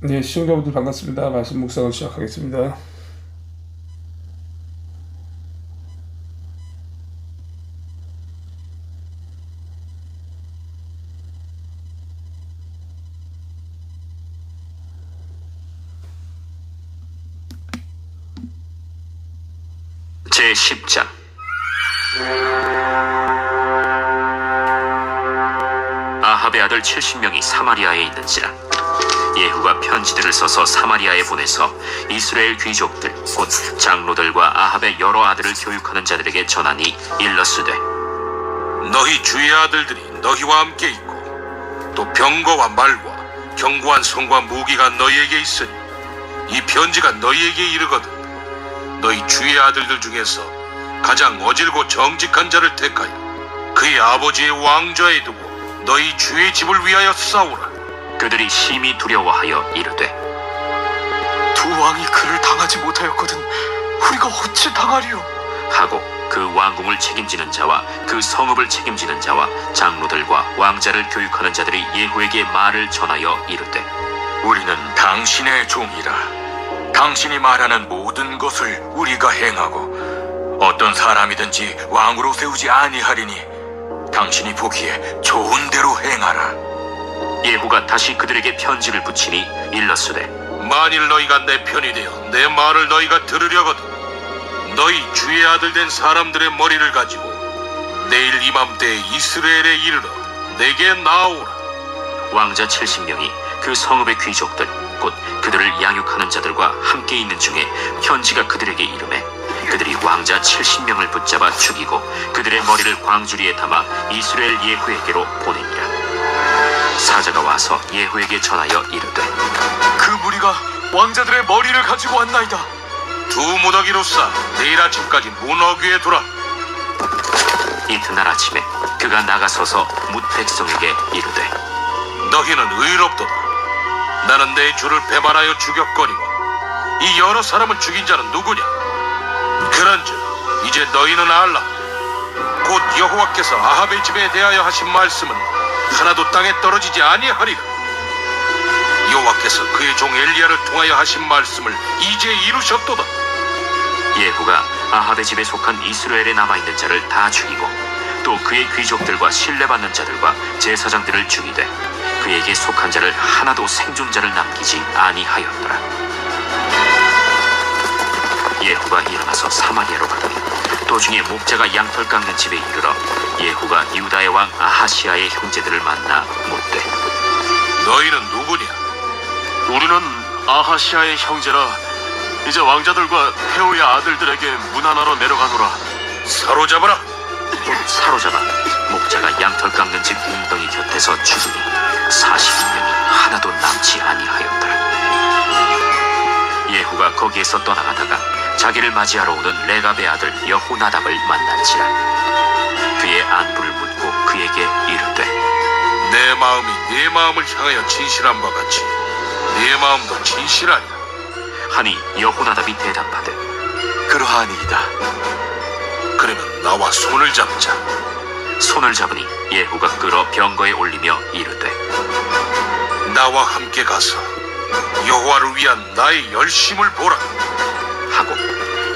네, 시청자분들 반갑습니다. 말씀 묵상을 시작하겠습니다. 제10장. 아합의 아들 70명이 사마리아에 있는지라 예후가 편지들을 써서 사마리아에 보내서 이스라엘 귀족들 곧 장로들과 아합의 여러 아들을 교육하는 자들에게 전하니 일러스되, 너희 주의 아들들이 너희와 함께 있고 또 병거와 말과 견고한 성과 무기가 너희에게 있으니 이 편지가 너희에게 이르거든 너희 주의 아들들 중에서 가장 어질고 정직한 자를 택하여 그의 아버지의 왕좌에 두고 너희 주의 집을 위하여 싸우라. 그들이 심히 두려워하여 이르되, 두 왕이 그를 당하지 못하였거든 우리가 어찌 당하리요? 하고 그 왕궁을 책임지는 자와 그 성읍을 책임지는 자와 장로들과 왕자를 교육하는 자들이 예후에게 말을 전하여 이르되, 우리는 당신의 종이라. 당신이 말하는 모든 것을 우리가 행하고 어떤 사람이든지 왕으로 세우지 아니하리니 당신이 보기에 좋은 대로 행하라. 예후가 다시 그들에게 편지를 붙이니 일러스되, 만일 너희가 내 편이 되어 내 말을 너희가 들으려거든 너희 주의 아들 된 사람들의 머리를 가지고 내일 이맘때에 이스라엘에 이르러 내게 나오라. 왕자 70명이 그 성읍의 귀족들 곧 그들을 양육하는 자들과 함께 있는 중에 편지가 그들에게 이르매 그들이 왕자 70명을 붙잡아 죽이고 그들의 머리를 광주리에 담아 이스라엘 예후에게로 보내니라. 사자가 와서 예후에게 전하여 이르되, 그 무리가 왕자들의 머리를 가지고 왔나이다. 두 무더기로 싸 내일 아침까지 문어귀에 두라. 이튿날 아침에 그가 나가서서 뭇 백성에게 이르되, 너희는 의롭도다. 나는 내 주를 배반하여 죽였거니와 이 여러 사람을 죽인 자는 누구냐? 그런즉 이제 너희는 알라. 곧 여호와께서 아합의 집에 대하여 하신 말씀은 하나도 땅에 떨어지지 아니하리라. 여호와께서 그의 종 엘리야를 통하여 하신 말씀을 이제 이루셨도다. 예후가 아합의 집에 속한 이스라엘에 남아있는 자를 다 죽이고 또 그의 귀족들과 신뢰받는 자들과 제사장들을 죽이되 그에게 속한 자를 하나도 생존자를 남기지 아니하였더라. 예후가 일어나서 사마리아로 가더니 도중에 목자가 양털 깎는 집에 이르러 예후가 유다의 왕 아하시아의 형제들을 만나 묻되, 너희는 누구냐? 우리는 아하시아의 형제라. 이제 왕자들과 페오의 아들들에게 문하나로 내려가노라. 사로잡아라. 곧 사로잡아 목자가 양털 깎는 집 웅덩이 곁에서 죽으니 40명이 하나도 남지 아니하였더라. 예후가 거기에서 떠나가다가 자기를 맞이하러 오는 레갑의 아들 여호나답을 만난지라. 그의 안부를 묻고 그에게 이르되, 내 마음이 네 마음을 향하여 진실한 바 같이 네 마음도 진실하냐? 하니 여호나답이 대답하되, 그러하니이다. 그러면 나와 손을 잡자. 손을 잡으니 예후가 끌어 병거에 올리며 이르되, 나와 함께 가서 여호와를 위한 나의 열심을 보라. 하고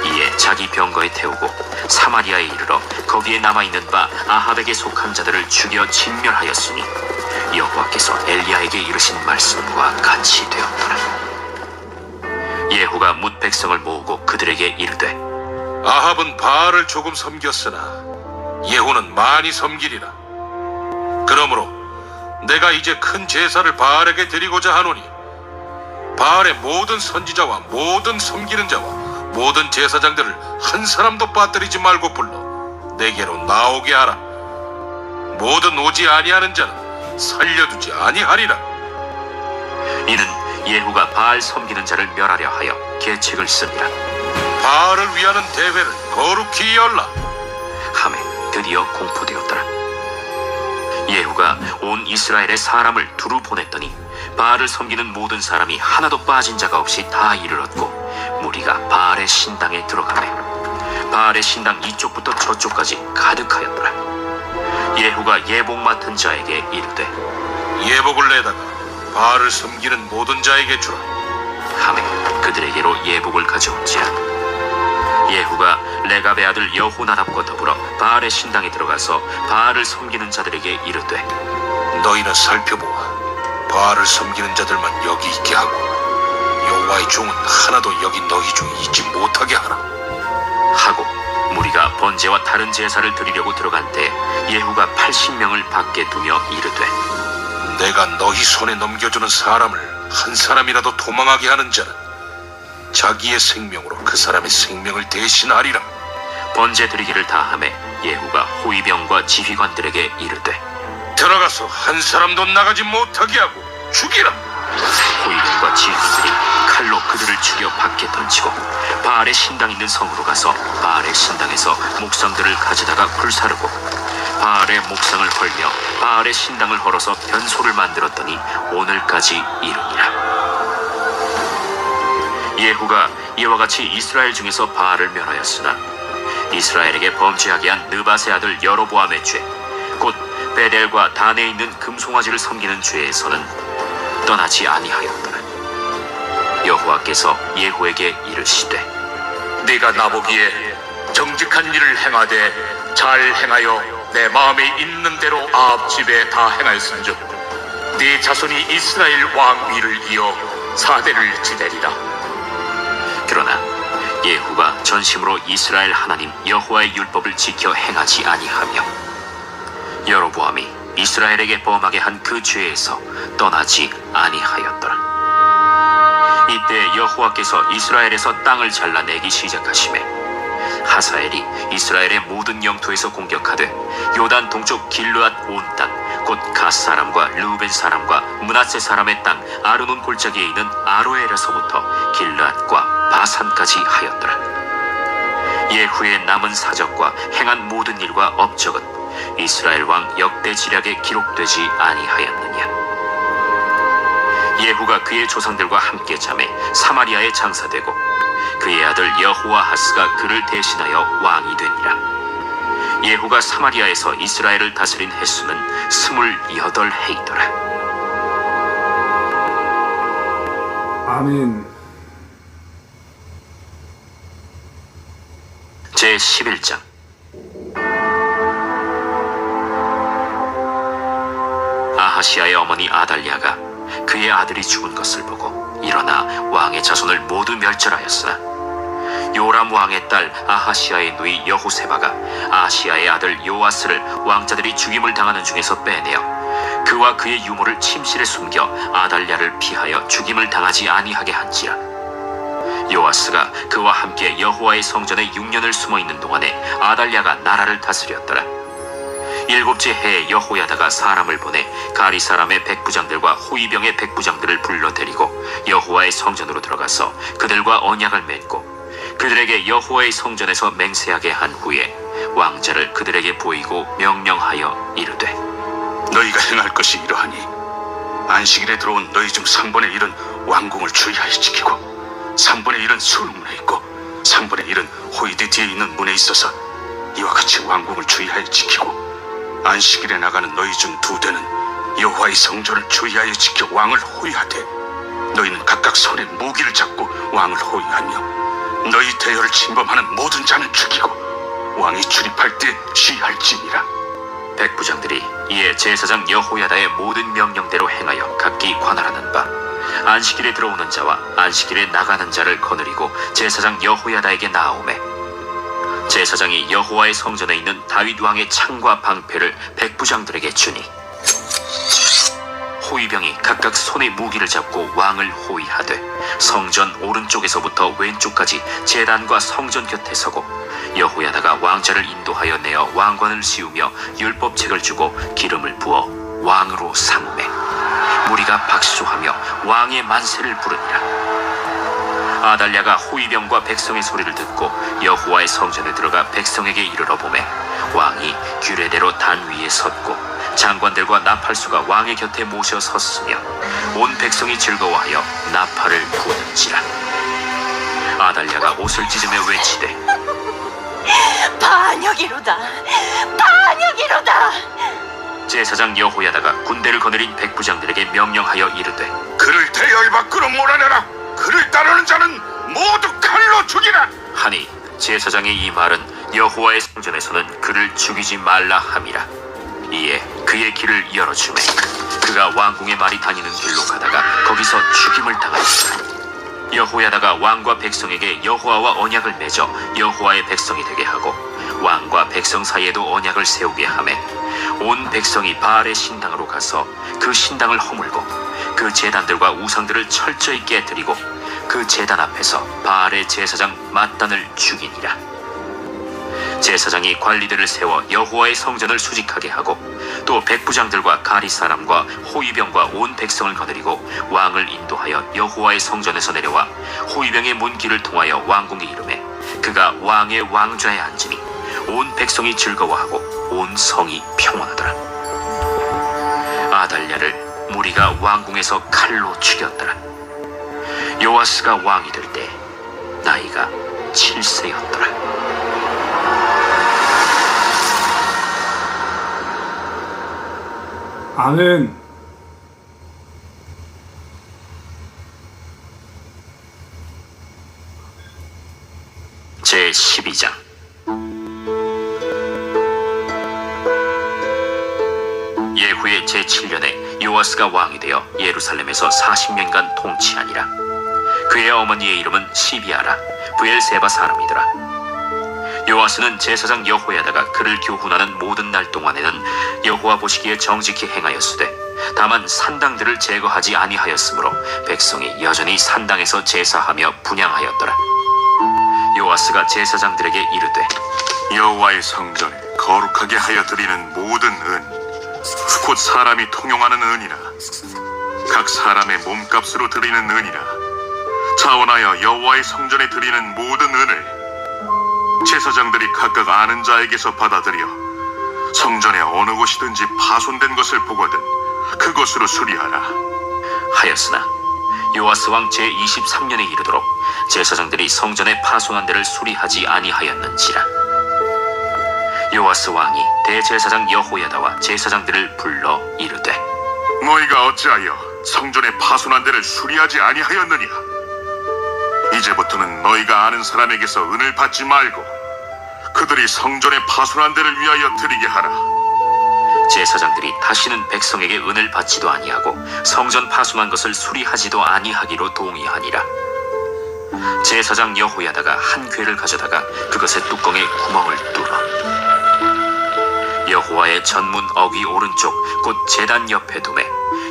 이에 자기 병거에 태우고 사마리아에 이르러 거기에 남아있는 바 아합에게 속한 자들을 죽여 진멸하였으니 여호와께서 엘리야에게 이르신 말씀과 같이 되었더라. 예후가 뭇 백성을 모으고 그들에게 이르되, 아합은 바알을 조금 섬겼으나 예후는 많이 섬기리라. 그러므로 내가 이제 큰 제사를 바알에게 드리고자 하노니 바알의 모든 선지자와 모든 섬기는 자와 모든 제사장들을 한 사람도 빠뜨리지 말고 불러 내게로 나오게 하라. 모든 오지 아니하는 자는 살려두지 아니하리라. 이는 예후가 바알 섬기는 자를 멸하려 하여 계책을 씁니다. 바알을 위하는 대회를 거룩히 열라. 함에 드디어 공포되었더라. 예후가 온 이스라엘의 사람을 두루 보냈더니 바알을 섬기는 모든 사람이 하나도 빠진 자가 없이 다 이르렀고 무리가 바알의 신당에 들어가매 바알의 신당 이쪽부터 저쪽까지 가득하였더라. 예후가 예복 맡은 자에게 이르되, 예복을 내다가 바알을 섬기는 모든 자에게 주라. 하매 그들에게로 예복을 가져온지라. 예후가 레갑의 아들 여호나답과 더불어 바알의 신당에 들어가서 바알을 섬기는 자들에게 이르되 너희는 살펴보아 바알을 섬기는 자들만 여기 있게 하고 여호와의 종은 하나도 여기 너희 중에 있지 못하게 하라. 하고 무리가 번제와 다른 제사를 드리려고 들어간 때 예후가 80명을 밖에 두며 이르되 내가 너희 손에 넘겨주는 사람을 한 사람이라도 도망하게 하는 자는 자기의 생명으로 그 사람의 생명을 대신하리라. 번제 드리기를 다하매 예후가 호위병과 지휘관들에게 이르되 들어가서 한 사람도 나가지 못하게 하고 죽이라. 호위병과 지휘관들이 칼로 그들을 죽여 밖에 던지고 바알의 신당 있는 성으로 가서 바알의 신당에서 목상들을 가져다가 불사르고 바알의 목상을 헐며 바알의 신당을 헐어서 변소를 만들었더니 오늘까지 이르니라. 예후가 이와 같이 이스라엘 중에서 바알을 멸하였으나 이스라엘에게 범죄하게 한 느밧의 아들 여로보암의 죄, 곧 베델과 단에 있는 금송아지를 섬기는 죄에서는 떠나지 아니하였더라. 여호와께서 예후에게 이르시되 네가 나보기에 정직한 일을 행하되 잘 행하여 내 마음에 있는 대로 아합 집에 다 행하였은즉 네 자손이 이스라엘 왕 위를 이어 사대를 지내리라. 그러나 예후가 전심으로 이스라엘 하나님 여호와의 율법을 지켜 행하지 아니하며 여로보암이 이스라엘에게 범하게 한 그 죄에서 떠나지 아니하였더라. 이때 여호와께서 이스라엘에서 땅을 잘라내기 시작하시매 하사엘이 이스라엘의 모든 영토에서 공격하되 요단 동쪽 길르앗 온 땅 곧 갓 사람과 르우벤 사람과 므낫세 사람의 땅 아르논 골짜기에 있는 아로엘에서부터 길르앗과 바산까지 하였더라. 예후의 남은 사적과 행한 모든 일과 업적은 이스라엘 왕 역대 지략에 기록되지 아니하였느냐. 예후가 그의 조상들과 함께 잠에 사마리아에 장사되고 그의 아들 여호아하스가 그를 대신하여 왕이 되니라. 예후가 사마리아에서 이스라엘을 다스린 횟수는 28해이더라. 아멘. 제11장. 아하시아의 어머니 아달랴가 그의 아들이 죽은 것을 보고 일어나 왕의 자손을 모두 멸절하였으나 요람 왕의 딸 아하시아의 누이 여호세바가 아하시아의 아들 요아스를 왕자들이 죽임을 당하는 중에서 빼내어 그와 그의 유모를 침실에 숨겨 아달랴를 피하여 죽임을 당하지 아니하게 한지라. 요아스가 그와 함께 여호와의 성전에 6년을 숨어있는 동안에 아달랴가 나라를 다스렸더라. 7째 해에 여호야다가 사람을 보내 가리 사람의 백부장들과 호위병의 백부장들을 불러 데리고 여호와의 성전으로 들어가서 그들과 언약을 맺고 그들에게 여호와의 성전에서 맹세하게 한 후에 왕자를 그들에게 보이고 명령하여 이르되 너희가 행할 것이 이러하니 안식일에 들어온 너희 중 3분의 1은 왕궁을 주의하여 지키고 3분의 1은 수문에 있고 3분의 1은 호이드 뒤에 있는 문에 있어서 이와 같이 왕궁을 주의하여 지키고 안식일에 나가는 너희 중 2대는 여호와의 성전을 주의하여 지켜 왕을 호위하되 너희는 각각 손에 무기를 잡고 왕을 호위하며 너희 대열을 침범하는 모든 자는 죽이고 왕이 출입할 때 시할지니라. 백부장들이 이에 제사장 여호야다의 모든 명령대로 행하여 각기 관할하는 바 안식일에 들어오는 자와 안식일에 나가는 자를 거느리고 제사장 여호야다에게 나아오매 제사장이 여호와의 성전에 있는 다윗 왕의 창과 방패를 백부장들에게 주니 호위병이 각각 손에 무기를 잡고 왕을 호위하되 성전 오른쪽에서부터 왼쪽까지 제단과 성전 곁에 서고 여호야다가 왕자를 인도하여 내어 왕관을 씌우며 율법책을 주고 기름을 부어 왕으로 삼매 무리가 박수하며 왕의 만세를 부르니라. 아달랴가 호위병과 백성의 소리를 듣고 여호와의 성전에 들어가 백성에게 이르러 보매 왕이 규례대로 단 위에 섰고 장관들과 나팔수가 왕의 곁에 모셔 섰으며 온 백성이 즐거워하여 나팔을 부는지라. 아달랴가 옷을 찢으며 외치되 반역이로다, 반역이로다. 제사장 여호야다가 군대를 거느린 백부장들에게 명령하여 이르되 그를 대열 밖으로 몰아내라. 그를 따르는 자는 모두 칼로 죽이라. 하니 제사장의 이 말은 여호와의 성전에서는 그를 죽이지 말라 함이라. 이에 그의 길을 열어주매 그가 왕궁에 말이 다니는 길로 가다가 거기서 죽임을 당하였다. 여호야다가 왕과 백성에게 여호와와 언약을 맺어 여호와의 백성이 되게 하고 왕과 백성 사이에도 언약을 세우게 하매 온 백성이 바알의 신당으로 가서 그 신당을 허물고 그 제단들과 우상들을 철저히 깨뜨리고 그 제단 앞에서 바알의 제사장 맏단을 죽이니라. 제사장이 관리들을 세워 여호와의 성전을 수직하게 하고 또 백부장들과 가리 사람과 호위병과 온 백성을 거느리고 왕을 인도하여 여호와의 성전에서 내려와 호위병의 문 길을 통하여 왕궁에 이르매 그가 왕의 왕좌에 앉으니 온 백성이 즐거워하고 온 성이 평온하더라. 아달랴를 무리가 왕궁에서 칼로 죽였더라. 요아스가 왕이 될 때 나이가 7세였더라. 아멘. 제12장. 예후의 제7년에 요아스가 왕이 되어 예루살렘에서 40년간 통치하니라. 그의 어머니의 이름은 시비아라 브엘세바 사람이더라. 요아스는 제사장 여호야다가 그를 교훈하는 모든 날 동안에는 여호와 보시기에 정직히 행하였으되 다만 산당들을 제거하지 아니하였으므로 백성이 여전히 산당에서 제사하며 분향하였더라. 요아스가 제사장들에게 이르되 여호와의 성전에 거룩하게 하여 드리는 모든 은 곧 사람이 통용하는 은이나 각 사람의 몸값으로 드리는 은이나 자원하여 여호와의 성전에 드리는 모든 은을 제사장들이 각각 아는 자에게서 받아들여 성전의 어느 곳이든지 파손된 것을 보거든 그것으로 수리하라 하였으나 요아스 왕 제23년에 이르도록 제사장들이 성전의 파손한 데를 수리하지 아니하였는지라. 요아스 왕이 대제사장 여호야다와 제사장들을 불러 이르되 너희가 어찌하여 성전의 파손한 데를 수리하지 아니하였느냐? 이제부터는 너희가 아는 사람에게서 은을 받지 말고 그들이 성전의 파손한 데를 위하여 드리게 하라. 제사장들이 다시는 백성에게 은을 받지도 아니하고 성전 파손한 것을 수리하지도 아니하기로 동의하니라. 제사장 여호야다가 한 궤를 가져다가 그것의 뚜껑에 구멍을 뚫어 여호와의 전문 어귀 오른쪽 곧 제단 옆에 두매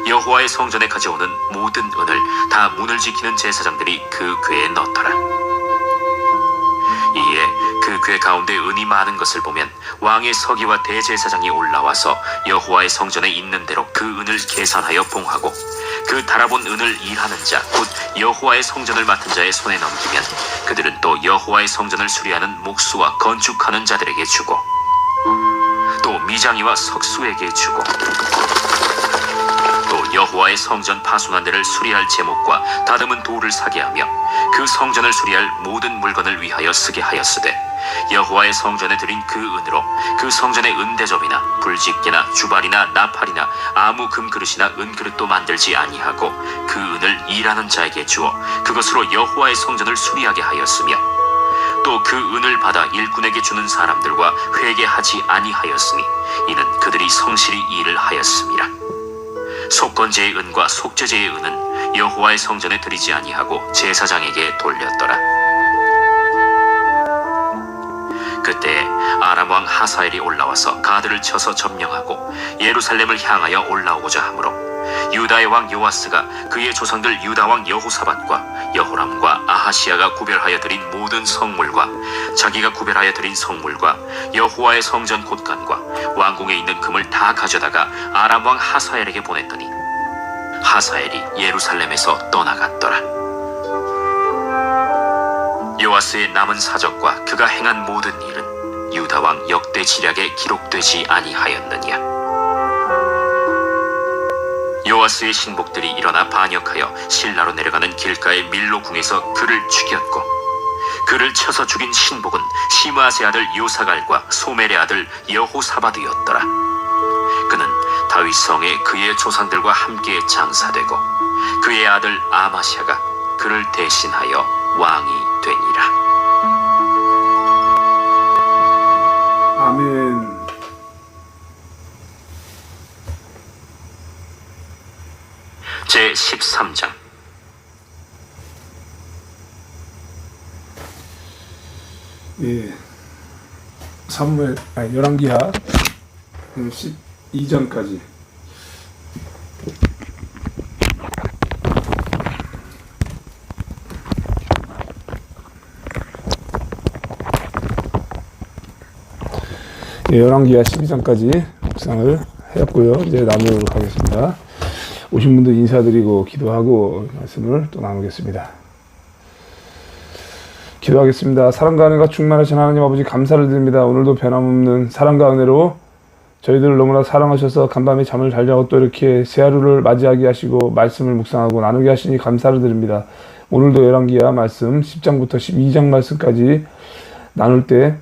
여호와의 성전에 가져오는 모든 은을 다 문을 지키는 제사장들이 그 궤에 넣더라. 이에 그 궤 가운데 은이 많은 것을 보면 왕의 서기와 대제사장이 올라와서 여호와의 성전에 있는 대로 그 은을 계산하여 봉하고 그 달아본 은을 일하는 자 곧 여호와의 성전을 맡은 자의 손에 넘기면 그들은 또 여호와의 성전을 수리하는 목수와 건축하는 자들에게 주고 또 미장이와 석수에게 주고 또 여호와의 성전 파손한 데를 수리할 제목과 다듬은 돌을 사게 하며 그 성전을 수리할 모든 물건을 위하여 쓰게 하였으되 여호와의 성전에 드린 그 은으로 그 성전의 은대접이나 불집게나 주발이나 나팔이나 아무 금그릇이나 은그릇도 만들지 아니하고 그 은을 일하는 자에게 주어 그것으로 여호와의 성전을 수리하게 하였으며 또 그 은을 받아 일꾼에게 주는 사람들과 회개하지 아니하였으니 이는 그들이 성실히 일을 하였음이라. 속건제의 은과 속죄제의 은은 여호와의 성전에 드리지 아니하고 제사장에게 돌렸더라. 그때 아람 왕 하사엘이 올라와서 가드를 쳐서 점령하고 예루살렘을 향하여 올라오고자 하므로 유다의 왕 요아스가 그의 조상들 유다 왕 여호사밧과 여호람과 아하시야가 구별하여 드린 모든 성물과 자기가 구별하여 드린 성물과 여호와의 성전 곳간과 왕궁에 있는 금을 다 가져다가 아람 왕 하사엘에게 보냈더니 하사엘이 예루살렘에서 떠나갔더라. 요아스의 남은 사적과 그가 행한 모든 일은 유다 왕 역대 지략에 기록되지 아니하였느냐. 요아스의 신복들이 일어나 반역하여 실라로 내려가는 길가의 밀로궁에서 그를 죽였고 그를 쳐서 죽인 신복은 시므아스의 아들 요사갈과 소멜의 아들 여호사밧이었더라. 그는 성에 그의 조상들과 함께 장사되고 그의 아들 아마샤가 그를 대신하여 왕이 되니라. 아멘. 제 13장. 예. 사무엘 열왕기하 12장까지. 예, 열왕기하 12장까지 묵상을 했고요. 이제 나누도록 하겠습니다. 오신 분들 인사드리고 기도하고 말씀을 또 나누겠습니다. 기도하겠습니다. 사랑과 은혜가 충만하신 하나님 아버지 감사를 드립니다. 오늘도 변함없는 사랑과 은혜로 저희들을 너무나 사랑하셔서 간밤에 잠을 잘 자고 또 이렇게 새 하루를 맞이하게 하시고 말씀을 묵상하고 나누게 하시니 감사를 드립니다. 오늘도 열왕기하 말씀 10장부터 12장 말씀까지 나눌 때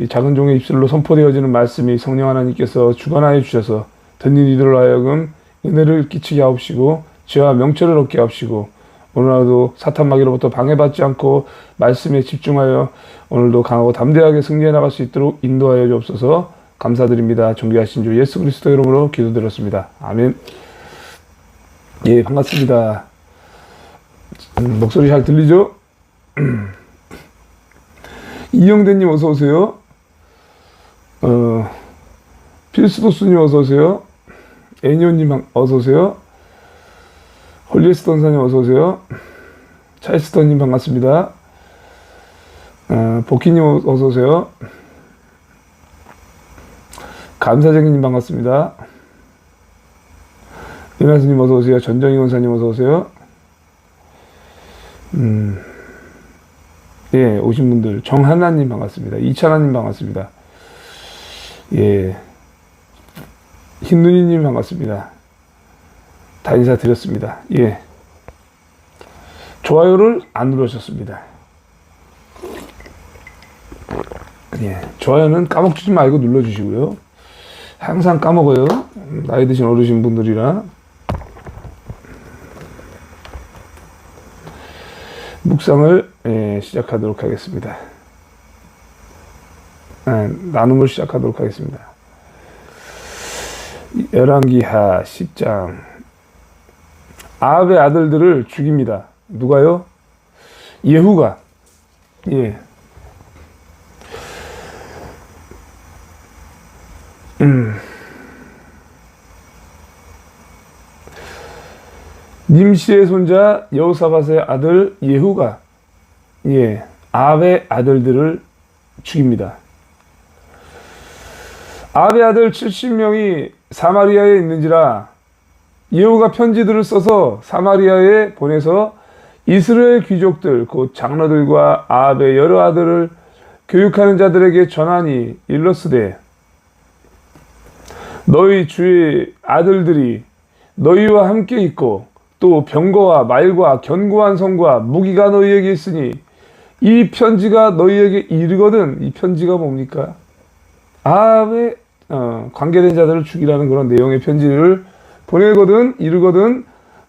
이 작은 종의 입술로 선포되어지는 말씀이 성령 하나님께서 주관하여 주셔서 듣는 이들로 하여금 은혜를 끼치게 하옵시고 지혜와 명철을 얻게 하옵시고 오늘 하루도 사탄 마귀로부터 방해받지 않고 말씀에 집중하여 오늘도 강하고 담대하게 승리해 나갈 수 있도록 인도하여 주옵소서. 감사드립니다. 존귀하신 주 예수 그리스도 이름으로 기도드렸습니다. 아멘. 예, 반갑습니다. 목소리 잘 들리죠? 이영대님 어서 오세요. 필수도스님 어서 오세요. 애니오님 어서 오세요. 홀리에스턴사님 어서 오세요. 차이스턴님 반갑습니다. 복희님 어서 오세요. 감사쟁이님 반갑습니다. 은하수님 어서 오세요. 전정희 원사님 어서 오세요. 예, 오신 분들 정하나님 반갑습니다. 이찬아님 반갑습니다. 예, 흰눈이님 반갑습니다. 다 인사드렸습니다. 예, 좋아요를 안 누르셨습니다. 예, 좋아요는 까먹지 말고 눌러주시고요. 항상 까먹어요. 나이 드신 어르신 분들이라. 묵상을 시작하도록 하겠습니다. 나눔을 시작하도록 하겠습니다. 열왕기하 10장. 아합의 아들들을 죽입니다. 누가요? 예후가. 예. 님시의 손자 여호사밧의 아들 예후가 아합의 아들들을 죽입니다. 아합의 아들 70명이 사마리아에 있는지라 예후가 편지들을 써서 사마리아에 보내서 이스라엘 귀족들 곧 장로들과 아합의 여러 아들을 교육하는 자들에게 전하니 일러스되 너희 주의 아들들이 너희와 함께 있고 또 병거와 말과 견고한 성과 무기가 너희에게 있으니 이 편지가 너희에게 이르거든. 이 편지가 뭡니까? 아합의 관계된 자들을 죽이라는 그런 내용의 편지를 보내거든 이르거든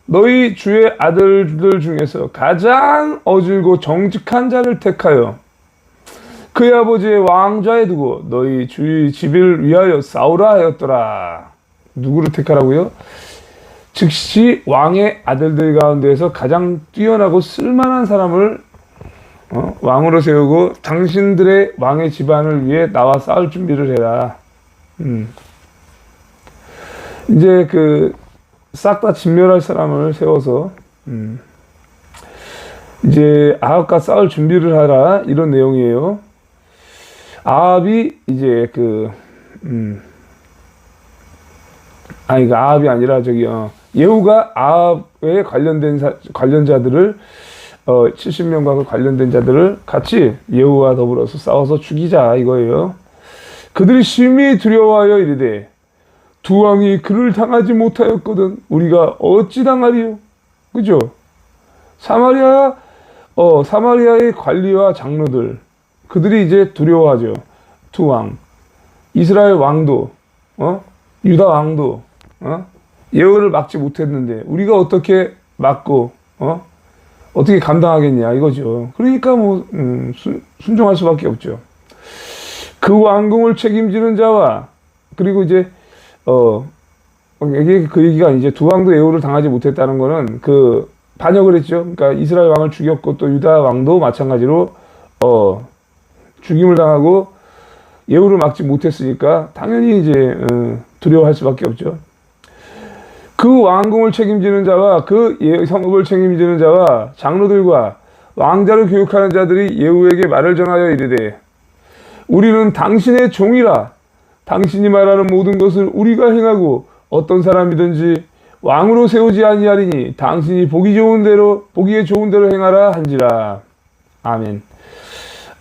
너희 주의 아들들 중에서 가장 어질고 정직한 자를 택하여 그의 아버지의 왕좌에 두고 너희 주의 집을 위하여 싸우라 하였더라. 누구를 택하라고요? 즉시 왕의 아들들 가운데에서 가장 뛰어나고 쓸만한 사람을 왕으로 세우고 당신들의 왕의 집안을 위해 나와 싸울 준비를 해라. 이제 싹 다 진멸할 사람을 세워서 이제 아합과 싸울 준비를 하라 이런 내용이에요. 아합이 이제 아합이 아니라 예후가 아합에 관련자들을 70명과 관련된 자들을 같이 예후와 더불어서 싸워서 죽이자 이거예요. 그들이 심히 두려워하여 이르되 두 왕이 그를 당하지 못하였거든 우리가 어찌 당하리요? 그죠? 사마리아의 관리와 장로들 그들이 이제 두려워하죠. 두 왕, 이스라엘 왕도, 유다 왕도 예후를 막지 못했는데 우리가 어떻게 막고 어떻게 감당하겠냐 이거죠. 그러니까 뭐 순종할 수밖에 없죠. 그 왕궁을 책임지는 자와 그리고 이제 이게 그 얘기가 이제 두 왕도 예후를 당하지 못했다는 거는 그 반역을 했죠. 그러니까 이스라엘 왕을 죽였고 또 유다 왕도 마찬가지로 죽임을 당하고 예후를 막지 못했으니까 당연히 이제 두려워할 수밖에 없죠. 그 왕궁을 책임지는 자와 그 성읍을 책임지는 자와 장로들과 왕자를 교육하는 자들이 예후에게 말을 전하여 이르되 우리는 당신의 종이라 당신이 말하는 모든 것을 우리가 행하고 어떤 사람이든지 왕으로 세우지 아니하리니 당신이 보기에 좋은 대로 행하라 한지라. 아멘.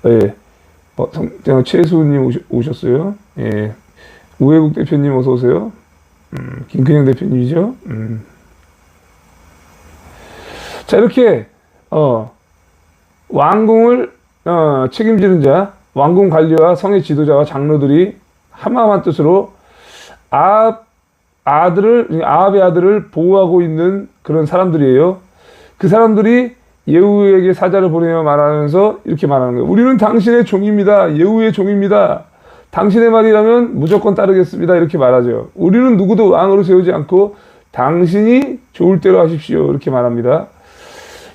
예. 최수님 오셨어요. 예. 우회국 대표님 어서 오세요. 김근영 대표님이죠. 자, 이렇게 왕궁을 책임지는 자, 왕궁 관리와 성의 지도자와 장로들이 한마음한 뜻으로 아합의 아들을 보호하고 있는 그런 사람들이에요. 그 사람들이 예후에게 사자를 보내며 말하면서 이렇게 말하는 거예요. 우리는 당신의 종입니다. 예후의 종입니다. 당신의 말이라면 무조건 따르겠습니다. 이렇게 말하죠. 우리는 누구도 왕으로 세우지 않고 당신이 좋을 대로 하십시오. 이렇게 말합니다.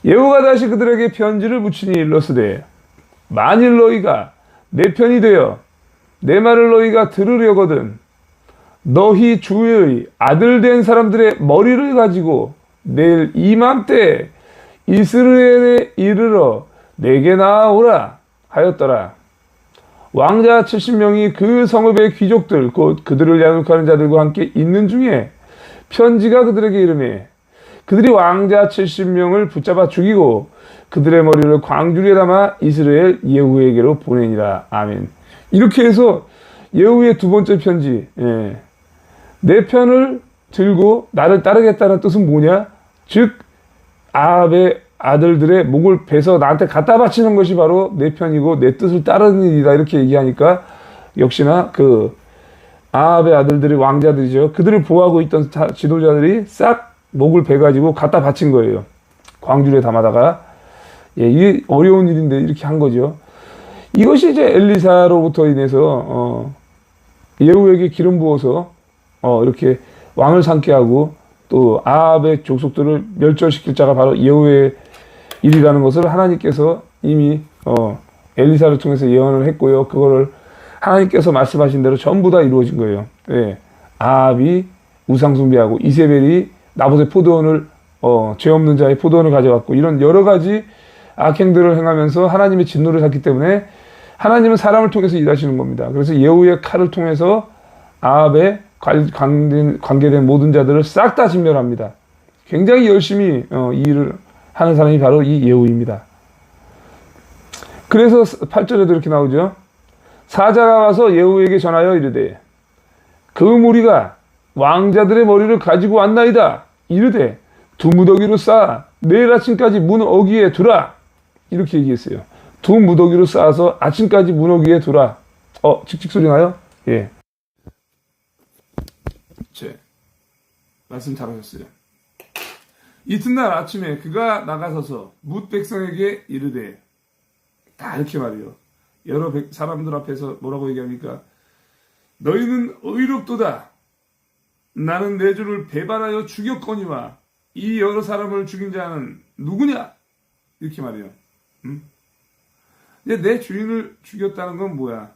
예후가 다시 그들에게 편지를 붙이니 일러스되 만일 너희가 내 편이 되어 내 말을 너희가 들으려거든 너희 주의 아들 된 사람들의 머리를 가지고 내일 이맘때 이스라엘에 이르러 내게 나아오라 하였더라. 왕자 70명이 그 성읍의 귀족들 곧 그들을 양육하는 자들과 함께 있는 중에 편지가 그들에게 이르매 그들이 왕자 70명을 붙잡아 죽이고 그들의 머리를 광주리에 담아 이스라엘 예후에게로 보내니라. 아멘. 이렇게 해서 예후의 두 번째 편지, 내 편을 들고 나를 따르겠다는 뜻은 뭐냐? 즉 아합의 아들들의 목을 베서 나한테 갖다 바치는 것이 바로 내 편이고 내 뜻을 따르는 일이다. 이렇게 얘기하니까 역시나 그 아합의 아들들이 왕자들이죠. 그들을 보호하고 있던 지도자들이 싹 목을 베가지고 갖다 바친 거예요. 광주리에 담아다가. 예, 이게 어려운 일인데 이렇게 한 거죠. 이것이 이제 엘리사로부터 인해서 예후에게 기름 부어서 이렇게 왕을 삼게 하고 또 아합의 족속들을 멸절시킬 자가 바로 예후의 일이라는 것을 하나님께서 이미 엘리사를 통해서 예언을 했고요. 그거를 하나님께서 말씀하신 대로 전부 다 이루어진 거예요. 예. 아합이 우상 숭배하고 이세벨이 나봇의 포도원을 죄 없는 자의 포도원을 가져갔고 이런 여러 가지 악행들을 행하면서 하나님의 진노를 샀기 때문에 하나님은 사람을 통해서 일하시는 겁니다. 그래서 예후의 칼을 통해서 아합에 관계된 모든 자들을 싹 다 진멸합니다. 굉장히 열심히 이 일을 하는 사람이 바로 이 예후입니다. 그래서 8절에도 이렇게 나오죠. 사자가 와서 예후에게 전하여 이르되 그 무리가 왕자들의 머리를 가지고 왔나이다. 이르되 두 무더기로 쌓아 내일 아침까지 문 어귀에 두라. 이렇게 얘기했어요. 두 무더기로 쌓아서 아침까지 문 어귀에 두라. 칙칙 소리 나요? 예. 말씀 잘하셨어요. 이튿날 아침에 그가 나가서서 뭇 백성에게 이르되 다 이렇게 말해요. 여러 사람들 앞에서 뭐라고 얘기합니까? 너희는 의롭도다. 나는 내 주를 배반하여 죽였거니와 이 여러 사람을 죽인 자는 누구냐? 이렇게 말해요. 근데 내 주인을 죽였다는 건 뭐야?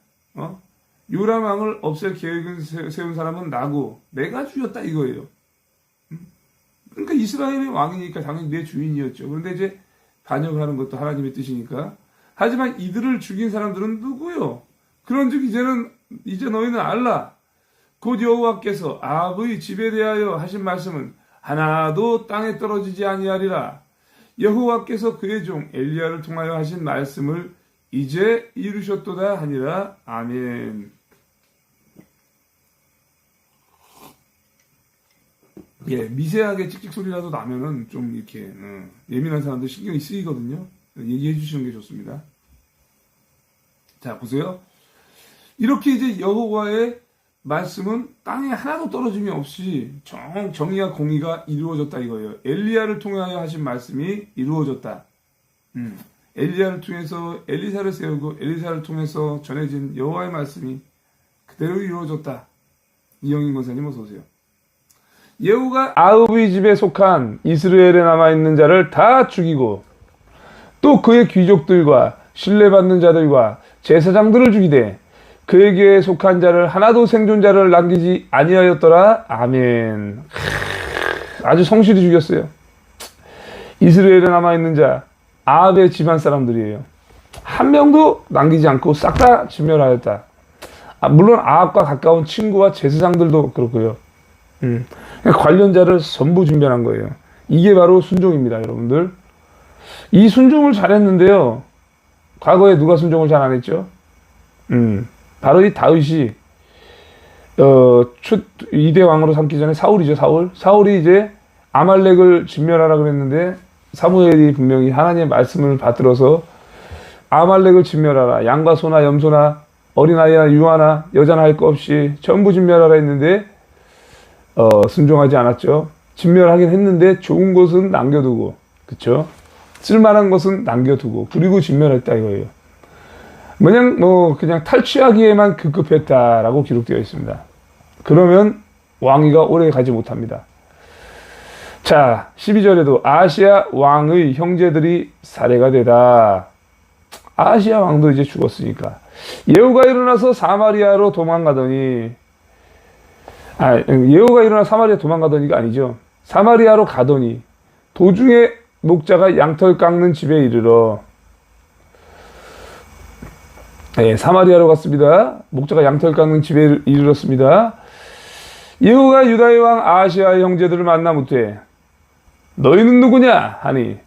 요람 왕을 없앨 계획을 세운 사람은 나고 내가 죽였다 이거예요. 그러니까 이스라엘의 왕이니까 당연히 내 주인이었죠. 그런데 이제 반역을 하는 것도 하나님의 뜻이니까. 하지만 이들을 죽인 사람들은 누구요? 그런즉 이제 너희는 알라. 곧 여호와께서 아합의 집에 대하여 하신 말씀은 하나도 땅에 떨어지지 아니하리라. 여호와께서 그의 종 엘리야를 통하여 하신 말씀을 이제 이루셨도다 하니라. 아멘. 예, 미세하게 찍찍 소리라도 나면은 좀 이렇게 예민한 사람들 신경이 쓰이거든요. 얘기해 주시는 게 좋습니다. 자, 보세요. 이렇게 이제 여호와의 말씀은 땅에 하나도 떨어짐이 없이 정의와 공의가 이루어졌다 이거예요. 엘리야를 통하여 하신 말씀이 이루어졌다. 엘리야를 통해서 엘리사를 세우고 엘리사를 통해서 전해진 여호와의 말씀이 그대로 이루어졌다. 이영인 권사님 어서 오세요. 예후가 아합의 집에 속한 이스라엘에 남아있는 자를 다 죽이고 또 그의 귀족들과 신뢰받는 자들과 제사장들을 죽이되 그에게 속한 자를 하나도 생존자를 남기지 아니하였더라. 아멘. 아주 성실히 죽였어요. 이스라엘에 남아있는 자 아합의 집안 사람들이에요. 한 명도 남기지 않고 싹 다 진멸하였다. 물론 아합과 가까운 친구와 제사장들도 그렇고요. 관련자를 전부 진멸한 거예요. 이게 바로 순종입니다, 여러분들. 이 순종을 잘했는데요. 과거에 누가 순종을 잘 안 했죠? 바로 이 다윗이 2대 왕으로 삼기 전에 사울이죠, 사울. 사울이 이제 아말렉을 진멸하라 그랬는데 사무엘이 분명히 하나님의 말씀을 받들어서 아말렉을 진멸하라. 양과 소나 염소나 어린아이나 유아나 여자나 할 것 없이 전부 진멸하라 했는데 순종하지 않았죠. 진멸하긴 했는데 좋은 것은 남겨두고, 그쵸? 쓸만한 것은 남겨두고 그리고 진멸했다 이거예요. 그냥 탈취하기에만 급급했다라고 기록되어 있습니다. 그러면 왕위가 오래 가지 못합니다. 자, 12절에도 아하시야 왕의 형제들이 살해가 되다. 아하시야 왕도 이제 죽었으니까. 예후가 일어나서 사마리아로 도망가더니, 예후가 일어나 사마리아 도망가더니가 아니죠. 사마리아로 가더니 도중에 목자가 양털 깎는 집에 이르러, 사마리아로 갔습니다. 목자가 양털 깎는 집에 이르렀습니다. 예후가 유다의 왕 아하시아의 형제들을 만나 묻되 너희는 누구냐 하니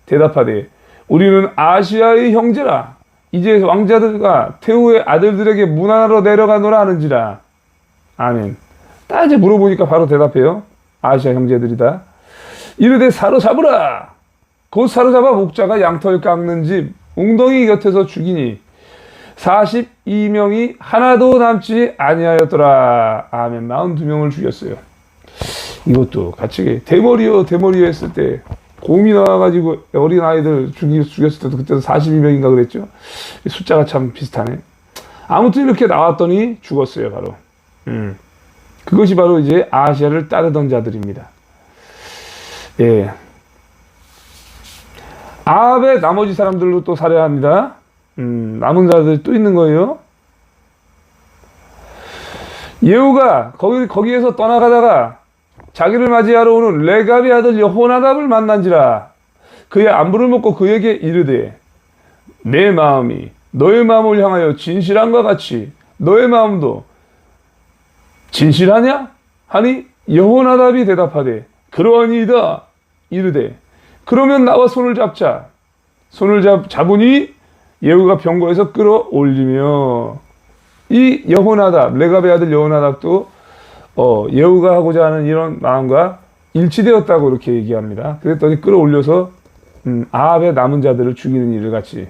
대답하되 우리는 아하시아의 형제라. 이제 왕자들과 태후의 아들들에게 문하로 내려가노라 하는지라. 아멘. 딱 이제 물어보니까 바로 대답해요. 아하시아 형제들이다. 이르되 사로잡으라. 곧 사로잡아 목자가 양털 깎는 집 웅덩이 곁에서 죽이니 42명이 하나도 남지 아니하였더라. 아멘. 42명을 죽였어요. 이것도 같이 대머리요 했을 때 곰이 나와가지고 어린아이들 죽였을 때도 그때도 42명인가 그랬죠. 숫자가 참 비슷하네. 아무튼 이렇게 나왔더니 죽었어요. 바로. 그것이 바로 이제 아하시아를 따르던 자들입니다. 예. 아합의 나머지 사람들도 또 살해합니다. 남은 자들이 또 있는 거예요. 예후가 거기에서 떠나가다가 자기를 맞이하러 오는 레갑의 아들 여호나답을 만난지라. 그의 안부를 묻고 그에게 이르되 내 마음이 너의 마음을 향하여 진실함과 같이 너의 마음도 진실하냐? 하니 여호나답이 대답하되 그러하니이다. 이르되 그러면 나와 손을 잡자. 손을 잡으니 예후가 병거에서 끌어올리며, 이 여호나답, 레갑의 아들 여호나답도 예후가 하고자 하는 이런 마음과 일치되었다고 이렇게 얘기합니다. 그랬더니 끌어올려서 아합의 남은 자들을 죽이는 일을 같이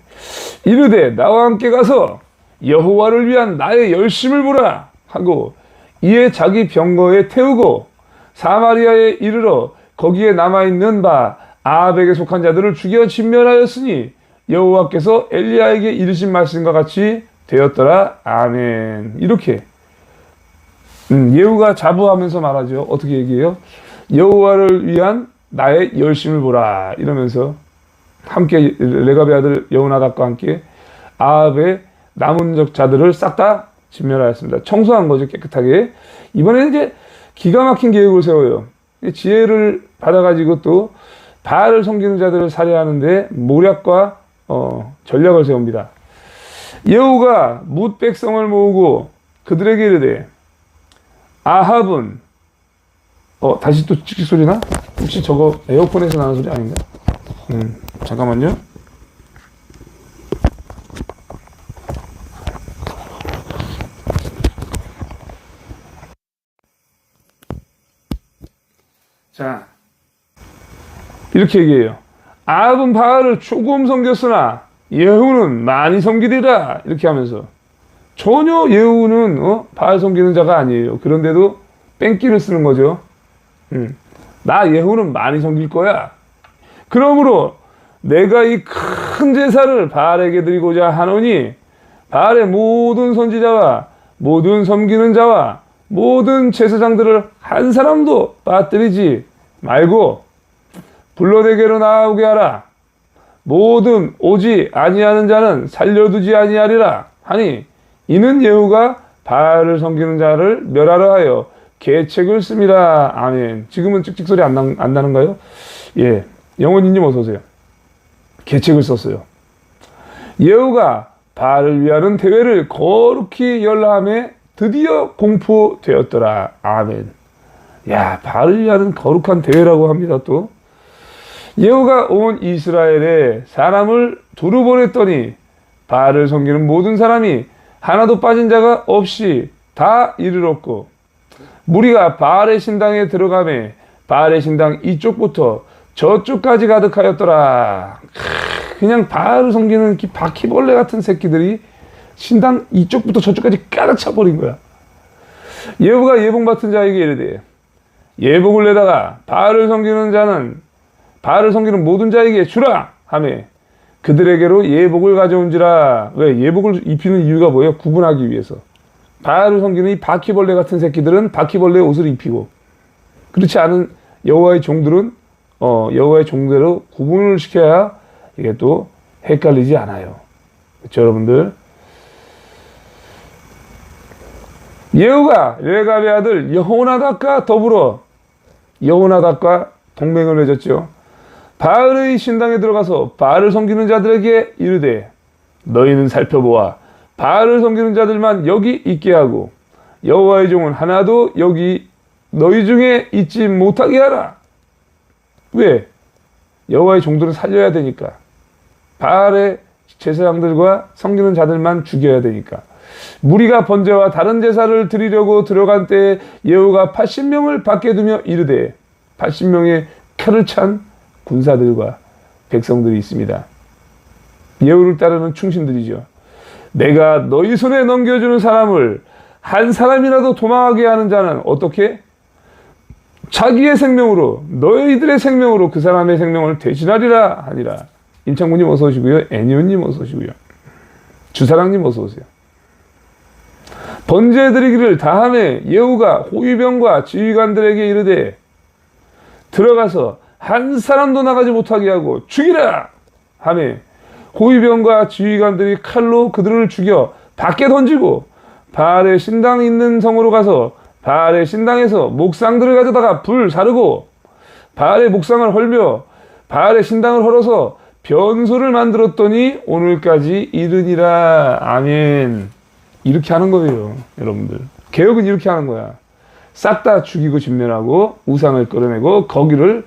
이르되 나와 함께 가서 여호와를 위한 나의 열심을 보라 하고 이에 자기 병거에 태우고 사마리아에 이르러 거기에 남아있는 바 아합에게 속한 자들을 죽여 진멸하였으니 여호와께서 엘리야에게 이르신 말씀과 같이 되었더라. 아멘. 이렇게 예후가 자부하면서 말하죠. 어떻게 얘기해요? 여호와를 위한 나의 열심을 보라 이러면서 함께 레갑의 아들 여호나답과 함께 아합의 남은 자들을 싹 다 진멸하였습니다. 청소한 거죠. 깨끗하게. 이번에는 이제 기가 막힌 계획을 세워요. 지혜를 받아가지고 또 바알을 섬기는 자들을 살해하는데 모략과 전략을 세웁니다. 예후가 뭇 백성을 모으고 그들에게 이르되 아합은 다시 또 찍찍 소리나? 혹시 저거 에어컨에서 나는 소리 아닌가? 잠깐만요. 자, 이렇게 얘기해요. 아합은 바알을 조금 섬겼으나 예후는 많이 섬기리라. 이렇게 하면서 전혀 예후는 바알 섬기는 자가 아니에요. 그런데도 뺑기를 쓰는 거죠. 나 예후는 많이 섬길 거야. 그러므로 내가 이 큰 제사를 바알에게 드리고자 하노니 바알의 모든 선지자와 모든 섬기는 자와 모든 제사장들을 한 사람도 빠뜨리지 말고 불러 내게로 나오게 하라. 모든 오지 아니하는 자는 살려두지 아니하리라 하니 이는 예후가 바알을 섬기는 자를 멸하려 하여 계책을 씁니다. 아멘. 지금은 찍찍 소리 안 나는가요? 예, 영원히님 어서 오세요. 계책을 썼어요. 예후가 바알을 위하는 대회를 거룩히 열람해 드디어 공포되었더라. 아멘. 야, 바알을 위하는 거룩한 대회라고 합니다. 또 예후가 온 이스라엘에 사람을 두루 보냈더니 바알을 섬기는 모든 사람이 하나도 빠진 자가 없이 다 이르렀고 무리가 바알의 신당에 들어가매 바알의 신당 이쪽부터 저쪽까지 가득하였더라. 그냥 바알을 섬기는 바퀴벌레 같은 새끼들이 신당 이쪽부터 저쪽까지 가득 차버린 거야. 예후가 예복 맡은 자에게 이르되 예복을 내다가 바알을 섬기는 모든 자에게 주라 하매 그들에게로 예복을 가져온지라. 왜? 예복을 입히는 이유가 뭐예요? 구분하기 위해서. 바알을 섬기는 이 바퀴벌레 같은 새끼들은 바퀴벌레 옷을 입히고 그렇지 않은 여호와의 종들은 여호와의 종대로 구분을 시켜야 이게 또 헷갈리지 않아요. 그렇죠, 여러분들? 예후가 레갑의 아들 여호나답과 더불어 여호나답과 동맹을 맺었죠. 바알의 신당에 들어가서 바알을 섬기는 자들에게 이르되 너희는 살펴보아 바알을 섬기는 자들만 여기 있게 하고 여호와의 종은 하나도 여기 너희 중에 있지 못하게 하라. 왜? 여호와의 종들은 살려야 되니까. 바알의 제사장들과 섬기는 자들만 죽여야 되니까. 무리가 번제와 다른 제사를 드리려고 들어간 때에 예후가 80명을 밖에 두며 이르되 80명의 칼을 찬 군사들과 백성들이 있습니다. 예후를 따르는 충신들이죠. 내가 너희 손에 넘겨주는 사람을 한 사람이라도 도망하게 하는 자는 어떻게? 자기의 생명으로 너희들의 생명으로 그 사람의 생명을 대신하리라 하니라. 임창구님 어서 오시고요. 애니온님 어서 오시고요. 주사랑님 어서 오세요. 번제 드리기를 다함에 예후가 호위병과 지휘관들에게 이르되 들어가서 한 사람도 나가지 못하게 하고 죽이라 하매 호위병과 지휘관들이 칼로 그들을 죽여 밖에 던지고 바알의 신당 있는 성으로 가서 바알의 신당에서 목상들을 가져다가 불 사르고 바알의 목상을 헐며 바알의 신당을 헐어서 변소를 만들었더니 오늘까지 이르니라. 아멘. 이렇게 하는 거예요, 여러분들. 개혁은 이렇게 하는 거야. 싹 다 죽이고 진멸하고 우상을 끌어내고 거기를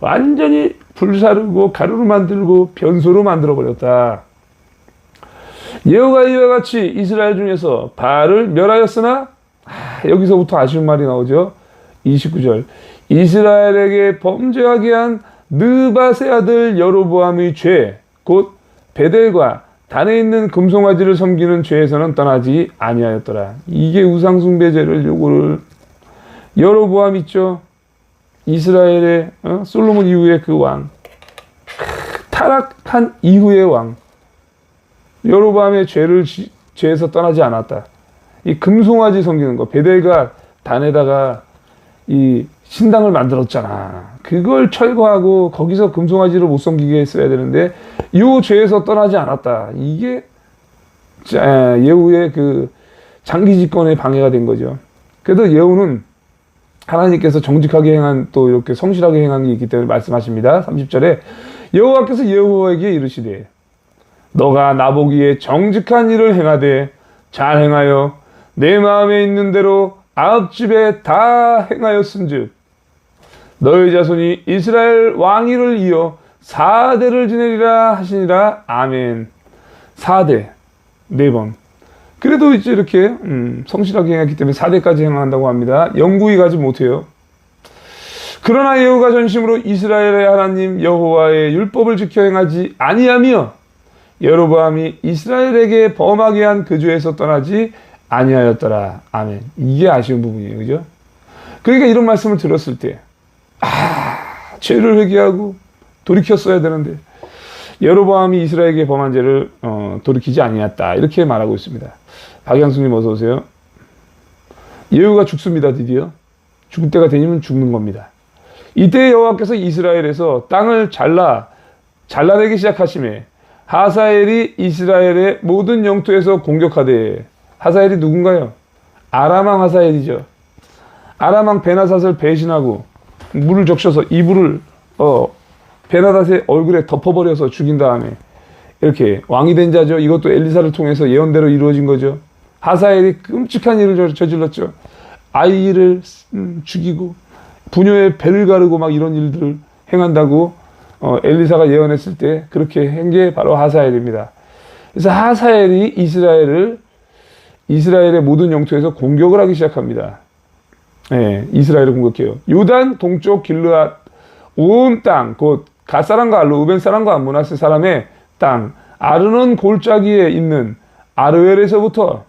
완전히 불사르고 가루로 만들고 변소로 만들어버렸다. 예후가 이와 같이 이스라엘 중에서 바알을 멸하였으나 여기서부터 아쉬운 말이 나오죠. 29절 이스라엘에게 범죄하게 한 느밧의 아들 여로보암의 죄 곧 베델과 단에 있는 금송아지를 섬기는 죄에서는 떠나지 아니하였더라. 이게 우상숭배죄를 요구를 여로보암 있죠. 이스라엘의 솔로몬 이후의 그 왕, 타락한 이후의 왕. 여로보암의 죄에서 떠나지 않았다. 이 금송아지 섬기는 거, 베델과 단에다가 이 신당을 만들었잖아. 그걸 철거하고 거기서 금송아지를 못 섬기게 했어야 되는데 이 죄에서 떠나지 않았다. 이게 예후의 그 장기 집권에 방해가 된 거죠. 그래도 예후는 하나님께서 정직하게 행한 또 이렇게 성실하게 행한 게 있기 때문에 말씀하십니다. 30절에 여호와께서 예후에게 이르시되 너가 나보기에 정직한 일을 행하되 잘 행하여 내 마음에 있는 대로 아합집에 다 행하였은즉 너희 자손이 이스라엘 왕위를 이어 4대를 지내리라 하시니라. 아멘. 4대 4번. 그래도 이제 이렇게 성실하게 행했기 때문에 4대까지 행한다고 합니다. 영구히 가지 못해요. 그러나 예후가 전심으로 이스라엘의 하나님 여호와의 율법을 지켜 행하지 아니하며 여로보암이 이스라엘에게 범하게 한 그 죄에서 떠나지 아니하였더라. 아멘. 이게 아쉬운 부분이에요. 그죠? 그러니까 이런 말씀을 들었을 때 죄를 회개하고 돌이켰어야 되는데 여로보암이 이스라엘에게 범한 죄를 돌이키지 아니했다. 이렇게 말하고 있습니다. 박양수님 어서 오세요. 예후가 죽습니다. 드디어. 죽을 때가 되면 죽는 겁니다. 이때 여호와께서 이스라엘에서 땅을 잘라내기 시작하심에 하사엘이 이스라엘의 모든 영토에서 공격하되, 하사엘이 누군가요? 아람왕 하사엘이죠. 아람왕 베나닷을 배신하고 물을 적셔서 이불을 베나닷의 얼굴에 덮어버려서 죽인 다음에 이렇게 왕이 된 자죠. 이것도 엘리사를 통해서 예언대로 이루어진 거죠. 하사엘이 끔찍한 일을 저질렀죠. 아이를 죽이고 부녀의 배를 가르고 막 이런 일들을 행한다고 엘리사가 예언했을 때 그렇게 한 게 바로 하사엘입니다. 그래서 하사엘이 이스라엘의 모든 영토에서 공격을 하기 시작합니다. 네, 이스라엘을 공격해요. 요단 동쪽 길르앗 온 땅, 곧 갓사람과 르우벤 사람과 므낫세 사람의 땅, 아르논 골짜기에 있는 아르웰에서부터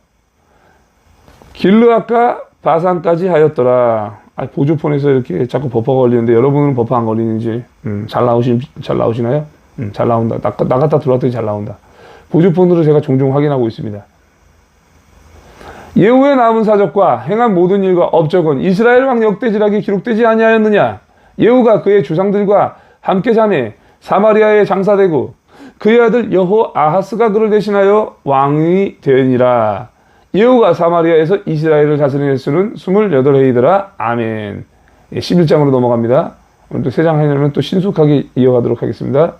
길르앗과 바산까지 하였더라. 보조폰에서 이렇게 자꾸 버퍼 걸리는데 여러분은 버퍼 안 걸리는지 잘 나오시나요? 잘 나온다. 나갔다 들어왔더니 잘 나온다. 보조폰으로 제가 종종 확인하고 있습니다. 예후의 남은 사적과 행한 모든 일과 업적은 이스라엘 왕 역대지락이 기록되지 아니하였느냐? 예후가 그의 조상들과 함께 자매 사마리아에 장사되고 그의 아들 여호 아하스가 그를 대신하여 왕이 되니라. 예후가 사마리아에서 이스라엘을 다스리는 횟수는 28해이더라. 아멘. 11장으로 넘어갑니다. 오늘 또 3장 하려면 또 신속하게 이어가도록 하겠습니다.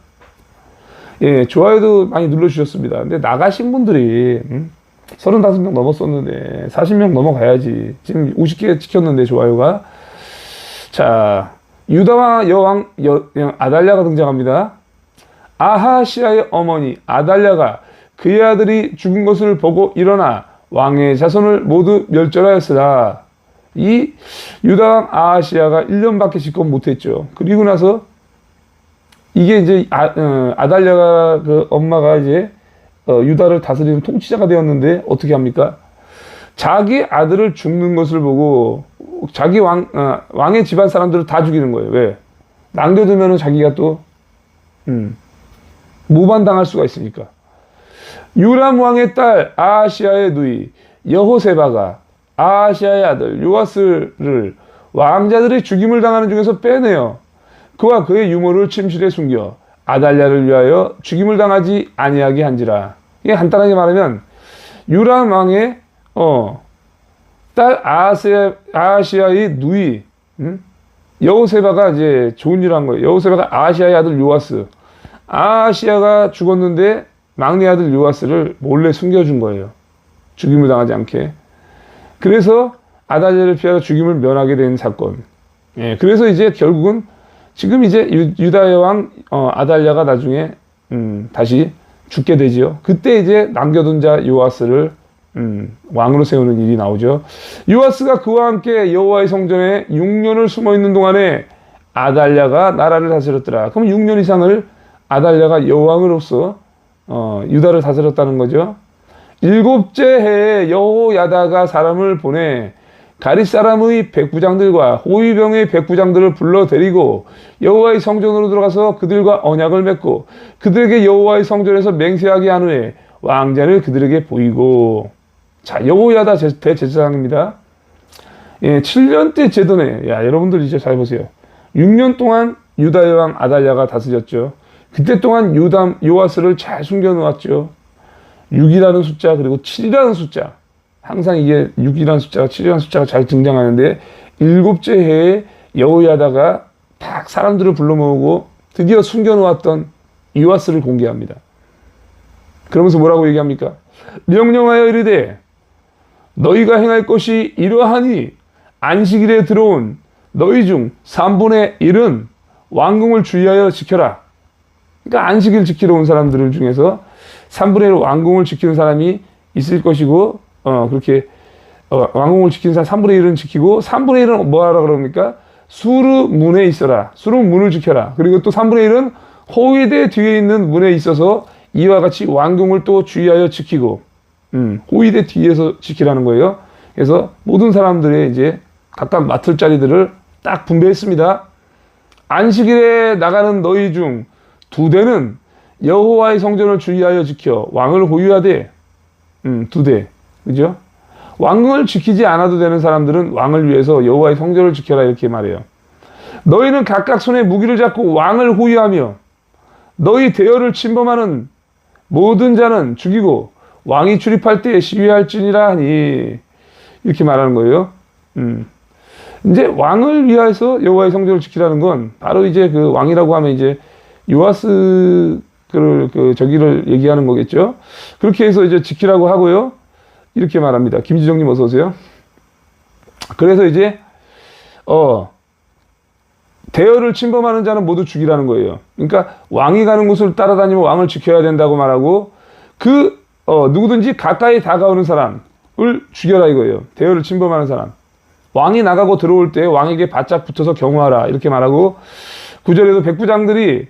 예, 좋아요도 많이 눌러주셨습니다. 근데 나가신 분들이 35명 넘었었는데 40명 넘어가야지. 지금 50개 찍혔는데 좋아요가. 자, 유다와 여왕 아달랴가 등장합니다. 아하시아의 어머니 아달랴가 그의 아들이 죽은 것을 보고 일어나 왕의 자손을 모두 멸절하였으나, 이 유다왕 아하시아가 1년밖에 집권 못했죠. 그리고 나서 이게 이제 아달랴가 그 엄마가 이제 유다를 다스리는 통치자가 되었는데 어떻게 합니까? 자기 아들을 죽는 것을 보고 자기 왕의 집안 사람들을 다 죽이는 거예요. 왜? 남겨두면은 자기가 또 모반당할 수가 있으니까. 유람 왕의 딸 아하시아의 누이 여호세바가 아하시아의 아들 요아스를 왕자들의 죽임을 당하는 중에서 빼내어 그와 그의 유모를 침실에 숨겨 아달랴를 위하여 죽임을 당하지 아니하게 한지라. 이게 간단하게 말하면 유람 왕의 딸 아하시아의 누이 여호세바가 이제 좋은 일을 한 거예요. 여호세바가 아하시아의 아들 요아스, 아하시아가 죽었는데 막내 아들 요아스를 몰래 숨겨준 거예요. 죽임을 당하지 않게. 그래서 아달랴를 피하여 죽임을 면하게 된 사건. 예, 그래서 이제 결국은 지금 이제 유다의 왕 아달랴가 나중에 다시 죽게 되지요. 그때 이제 남겨둔 자 요아스를 왕으로 세우는 일이 나오죠. 요아스가 그와 함께 여호와의 성전에 6년을 숨어 있는 동안에 아달랴가 나라를 다스렸더라. 그럼 6년 이상을 아달랴가 여왕으로서 유다를 다스렸다는 거죠. 7째 해에 여호야다가 사람을 보내 가릿 사람의 백부장들과 호위병의 백부장들을 불러 데리고 여호와의 성전으로 들어가서 그들과 언약을 맺고 그들에게 여호와의 성전에서 맹세하게 한 후에 왕자를 그들에게 보이고. 자, 여호야다 대제사장입니다. 예, 7년째 제도네. 야, 여러분들 이제 잘 보세요. 6년 동안 유다의 왕 아달랴가 다스렸죠. 그때 동안 요아스를 잘 숨겨놓았죠. 6이라는 숫자 그리고 7이라는 숫자, 항상 이게 6이라는 숫자가 7이라는 숫자가 잘 등장하는데 7째 해에 여호야다가 딱 사람들을 불러 모으고 드디어 숨겨놓았던 요아스를 공개합니다. 그러면서 뭐라고 얘기합니까? 명령하여 이르되 너희가 행할 것이 이러하니 안식일에 들어온 너희 중 3분의 1은 왕궁을 주의하여 지켜라. 그러니까 안식일 지키러 온 사람들 중에서 3분의 1 왕궁을 지키는 사람이 있을 것이고, 그렇게 왕궁을 지키는 사람 3분의 1은 지키고 3분의 1은 뭐 하라 그럽니까? 수르 문에 있어라. 수르 문을 지켜라. 그리고 또 3분의 1은 호위대 뒤에 있는 문에 있어서 이와 같이 왕궁을 또 주의하여 지키고 호위대 뒤에서 지키라는 거예요. 그래서 모든 사람들의 이제 각각 맡을 자리들을 딱 분배했습니다. 안식일에 나가는 너희 중 2대는 여호와의 성전을 주의하여 지켜 왕을 호위하되 2대 그죠? 왕궁을 지키지 않아도 되는 사람들은 왕을 위해서 여호와의 성전을 지켜라 이렇게 말해요. 너희는 각각 손에 무기를 잡고 왕을 호위하며 너희 대열을 침범하는 모든 자는 죽이고 왕이 출입할 때 시위할지니라 하니 이렇게 말하는 거예요. 이제 왕을 위해서 여호와의 성전을 지키라는 건 바로 이제 그 왕이라고 하면 이제 요아스 저기를 얘기하는 거겠죠. 그렇게 해서 이제 지키라고 하고요. 이렇게 말합니다. 김지정님 어서 오세요. 그래서 이제 대열을 침범하는 자는 모두 죽이라는 거예요. 그러니까 왕이 가는 곳을 따라다니면 왕을 지켜야 된다고 말하고 누구든지 가까이 다가오는 사람을 죽여라 이거예요. 대열을 침범하는 사람. 왕이 나가고 들어올 때 왕에게 바짝 붙어서 경호하라 이렇게 말하고 9절에도 백부장들이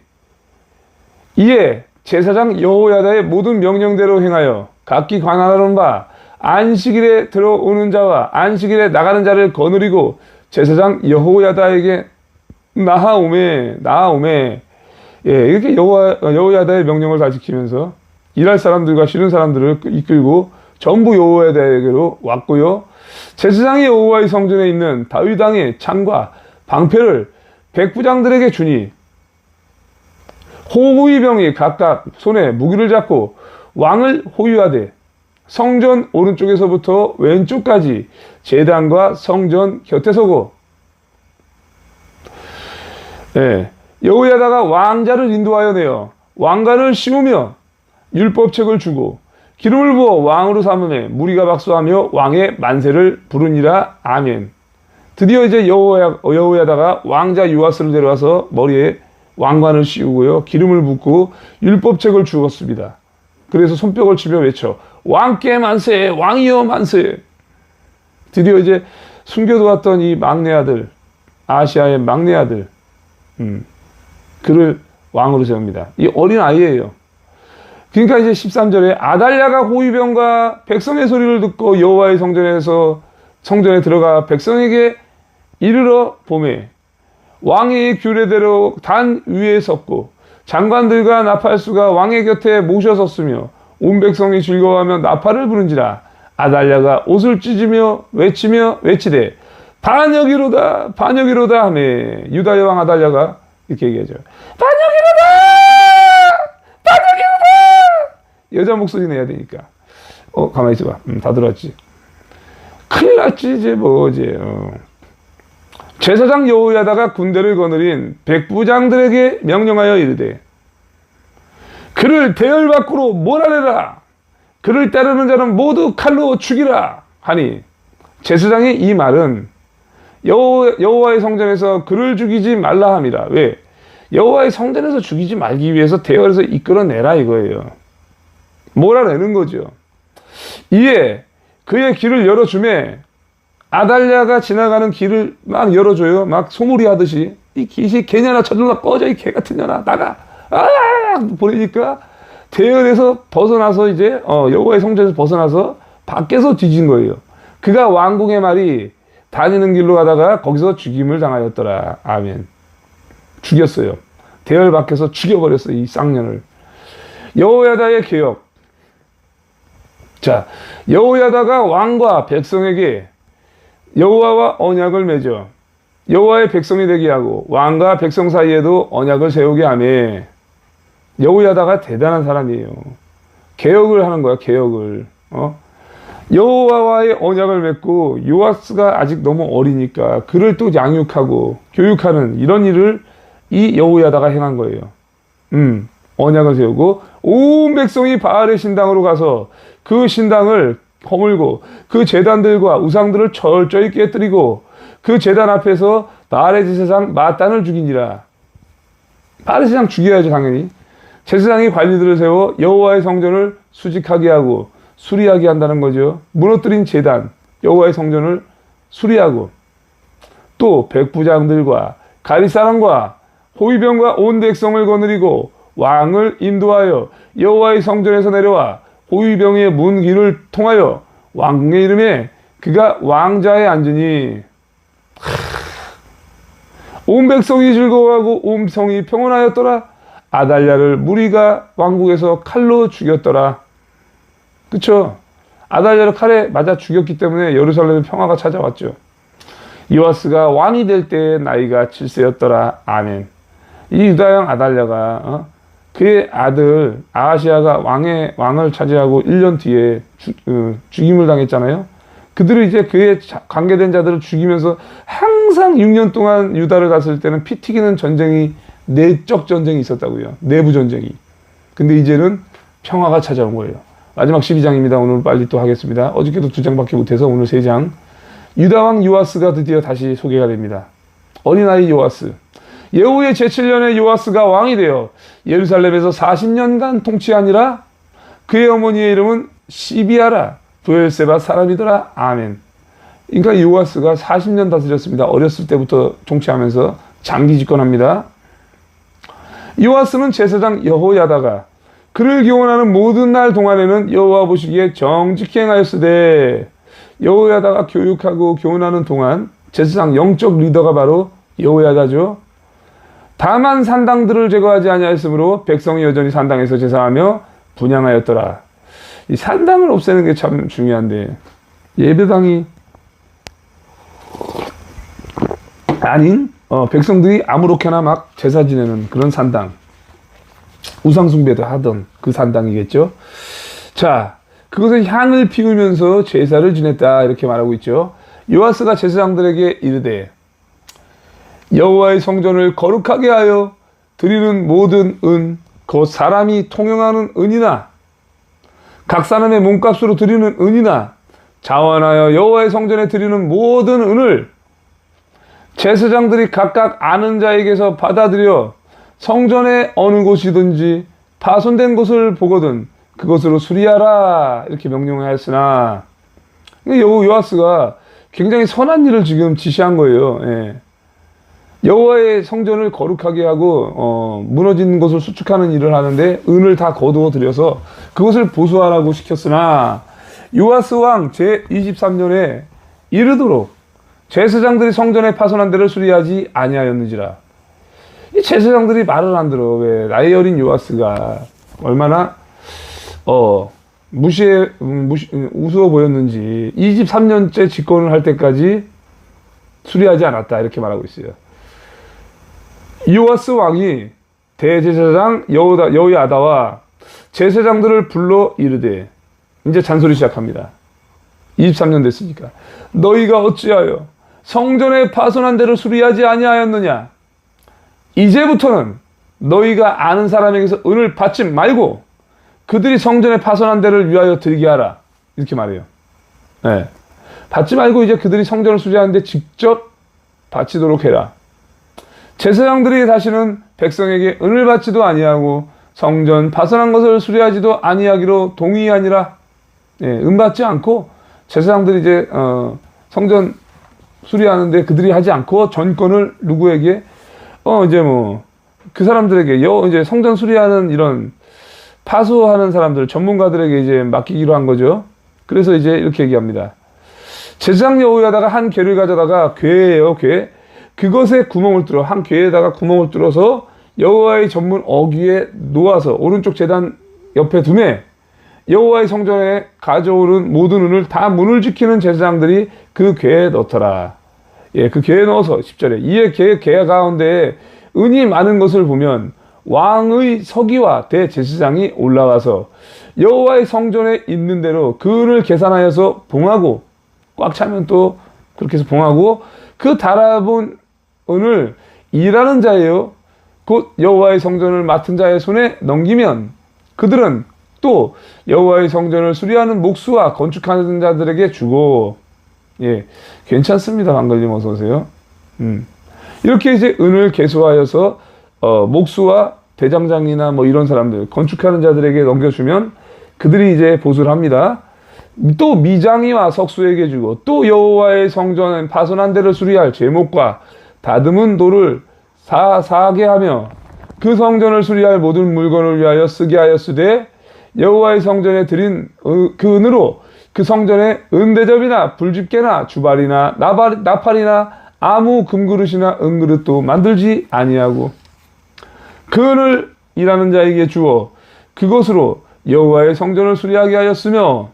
이에 제사장 여호야다의 모든 명령대로 행하여 각기 관할하는 바 안식일에 들어오는 자와 안식일에 나가는 자를 거느리고 제사장 여호야다에게 나아오매 이렇게 여호야다의 명령을 다 지키면서 일할 사람들과 쉬는 사람들을 이끌고 전부 여호야다에게로 왔고요. 제사장이 여호와의 성전에 있는 다윗 왕의 창과 방패를 백부장들에게 주니 호위병이 각각 손에 무기를 잡고 왕을 호위하되 성전 오른쪽에서부터 왼쪽까지 제단과 성전 곁에 서고 여호야다가 왕자를 인도하여 내어 왕관을 씌우며 율법책을 주고 기름을 부어 왕으로 삼음에 무리가 박수하며 왕의 만세를 부르니라. 아멘. 드디어 이제 여호야다가 왕자 요아스를 데려와서 머리에 왕관을 씌우고요. 기름을 붓고 율법책을 주었습니다. 그래서 손뼉을 치며 외쳐 왕께 만세 왕이여 만세. 드디어 이제 숨겨두었던 이 막내 아들 아시아의 막내 아들 그를 왕으로 세웁니다. 이 어린 아이예요. 그러니까 이제 13절에 아달랴가 호위병과 백성의 소리를 듣고 여호와의 성전에 들어가 백성에게 이르러 보매 왕의 규례대로 단 위에 섰고 장관들과 나팔수가 왕의 곁에 모셔섰으며 온 백성이 즐거워하며 나팔을 부른지라. 아달랴가 옷을 찢으며 외치되 반역이로다 반역이로다 하며 유다의 왕 아달랴가 이렇게 얘기하죠. 반역이로다 여자 목소리 내야 되니까. 가만히 있어봐. 다 들었지. 큰일 났지, 이제 뭐, 이제. 제사장 여호야다가 군대를 거느린 백부장들에게 명령하여 이르되, 그를 대열 밖으로 몰아내라. 그를 따르는 자는 모두 칼로 죽이라. 하니, 제사장의 이 말은 여호와의 성전에서 그를 죽이지 말라 함이라. 왜? 여호와의 성전에서 죽이지 말기 위해서 대열에서 이끌어내라 이거예요. 몰아내는 거죠. 이에 그의 길을 열어주매 아달랴가 지나가는 길을 막 열어줘요. 막 소무리 하듯이 이 기시 개냐나 저절로 꺼져 이 개 같은 년아 나가 보내니까 대열에서 벗어나서 이제 여호와의 성전에서 벗어나서 밖에서 뒤진 거예요. 그가 왕궁의 말이 다니는 길로 가다가 거기서 죽임을 당하였더라. 아멘. 죽였어요. 대열 밖에서 죽여버렸어요. 이 쌍년을. 여호야다의 개혁. 자, 여호야다가 왕과 백성에게 여호와와 언약을 맺어 여호와의 백성이 되게 하고 왕과 백성 사이에도 언약을 세우게 하며 여호야다가 대단한 사람이에요. 개혁을 하는 거야, 개혁을. 여호와와의 언약을 맺고 요아스가 아직 너무 어리니까 그를 또 양육하고 교육하는 이런 일을 이 여호야다가 행한 거예요. 언약을 세우고 온 백성이 바알의 신당으로 가서 그 신당을 허물고 그 제단들과 우상들을 철저히 깨뜨리고 그 제단 앞에서 바알의 제사장 마단을 죽이니라. 바알의 제사장 죽여야죠, 당연히. 제사장이 관리들을 세워 여호와의 성전을 수직하게 하고 수리하게 한다는 거죠. 무너뜨린 제단, 여호와의 성전을 수리하고 또 백부장들과 가리사람과 호위병과 온 백성을 거느리고 왕을 인도하여 여호와의 성전에서 내려와 호위병의 문 길을 통하여 왕궁의 이름에 그가 왕자에 앉으니 온 백성이 즐거워하고 온 성이 평온하였더라. 아달랴를 무리가 왕궁에서 칼로 죽였더라. 그쵸? 아달랴를 칼에 맞아 죽였기 때문에 예루살렘에 평화가 찾아왔죠. 요아스가 왕이 될 때 나이가 7세였더라. 아멘. 이 유다왕 아달랴가 그의 아들 아하시아가 왕을 차지하고 1년 뒤에 죽임을 당했잖아요. 그들이 이제 그에 관계된 자들을 죽이면서 항상 6년 동안 유다를 다스릴 때는 피 튀기는 전쟁이, 내적 전쟁이 있었다고요. 내부 전쟁이. 근데 이제는 평화가 찾아온 거예요. 마지막 12장입니다. 오늘 빨리 또 하겠습니다. 어저께도 2장밖에 못해서 오늘 3장. 유다왕 요아스가 드디어 다시 소개가 됩니다. 어린아이 요아스. 예후의 제7년에 요아스가 왕이 되어 예루살렘에서 40년간 통치하니라. 그의 어머니의 이름은 시비아라 브엘세바 사람이더라. 아멘. 그러니까 요아스가 40년 다스렸습니다. 어렸을 때부터 통치하면서 장기 집권합니다. 요아스는 제사장 여호야다가 그를 교훈하는 모든 날 동안에는 여호와 보시기에 정직히 행하였으되, 여호야다가 교육하고 교훈하는 동안 제사장 영적 리더가 바로 여호야다죠. 다만 산당들을 제거하지 아니하였으므로 백성이 여전히 산당에서 제사하며 분향하였더라. 이 산당을 없애는 게 참 중요한데, 예배당이 아닌 백성들이 아무렇게나 막 제사 지내는 그런 산당, 우상숭배도 하던 그 산당이겠죠. 자, 그것에 향을 피우면서 제사를 지냈다 이렇게 말하고 있죠. 요아스가 제사장들에게 이르되 여호와의 성전을 거룩하게 하여 드리는 모든 은, 곧 사람이 통용하는 은이나 각 사람의 몸값으로 드리는 은이나 자원하여 여호와의 성전에 드리는 모든 은을 제사장들이 각각 아는 자에게서 받아들여 성전의 어느 곳이든지 파손된 곳을 보거든 그것으로 수리하라 이렇게 명령하였으나, 요아스가 굉장히 선한 일을 지금 지시한 거예요. 예. 여호와의 성전을 거룩하게 하고 무너진 것을 수축하는 일을 하는데 은을 다 거두어 들여서 그것을 보수하라고 시켰으나, 요아스 왕 제23년에 이르도록 제사장들이 성전에 파손한 데를 수리하지 아니하였는지라. 이 제사장들이 말을 안 들어. 왜? 나이 어린 요아스가 얼마나 우스워 보였는지 23년째 집권을 할 때까지 수리하지 않았다 이렇게 말하고 있어요. 요아스 왕이 대제사장 여호야다와 제사장들을 불러 이르되, 이제 잔소리 시작합니다. 23년 됐으니까. 너희가 어찌하여 성전에 파손한 데를 수리하지 아니하였느냐? 이제부터는 너희가 아는 사람에게서 은을 받지 말고 그들이 성전에 파손한 데를 위하여 드리게 하라. 이렇게 말해요. 네. 받지 말고 이제 그들이 성전을 수리하는데 직접 바치도록 해라. 제사장들이 다시는 백성에게 은을 받지도 아니하고 성전 파손한 것을 수리하지도 아니하기로 동의하니라. 예, 은 받지 않고 제사장들이 이제 성전 수리하는데 그들이 하지 않고 전권을 누구에게 이제 뭐 그 사람들에게 이제 성전 수리하는 이런 파수하는 사람들 전문가들에게 이제 맡기기로 한 거죠. 그래서 이제 이렇게 얘기합니다. 제사장 여호야다가 한 궤를 가져다가, 궤예요, 궤. 그것에 구멍을 뚫어, 한 궤에다가 구멍을 뚫어서 여호와의 전문 어귀에 놓아서 오른쪽 제단 옆에 두매, 여호와의 성전에 가져오는 모든 은을 다 문을 지키는 제사장들이 그 궤에 넣더라. 예, 그 궤에 넣어서 10절에 이에 궤 가운데 은이 많은 것을 보면 왕의 서기와 대제사장이 올라와서 여호와의 성전에 있는 대로 그 은을 계산하여서 봉하고, 꽉 차면 또 그렇게 해서 봉하고, 그 달아본 은을 일하는 자예요, 곧 여호와의 성전을 맡은 자의 손에 넘기면 그들은 또 여호와의 성전을 수리하는 목수와 건축하는 자들에게 주고. 예, 괜찮습니다. 방글님 어서 오세요. 이렇게 이제 은을 계수하여서 목수와 대장장이나 뭐 이런 사람들, 건축하는 자들에게 넘겨주면 그들이 이제 보수를 합니다. 또 미장이와 석수에게 주고, 또 여호와의 성전 파손한 데를 수리할 제목과 다듬은 돌을 사게 하며 그 성전을 수리할 모든 물건을 위하여 쓰게 하였으되 여호와의 성전에 드린 그 은으로 그 성전에 은대접이나 불집게나 주발이나 나팔이나 아무 금그릇이나 은그릇도 만들지 아니하고 그 은을 일하는 자에게 주어 그것으로 여호와의 성전을 수리하게 하였으며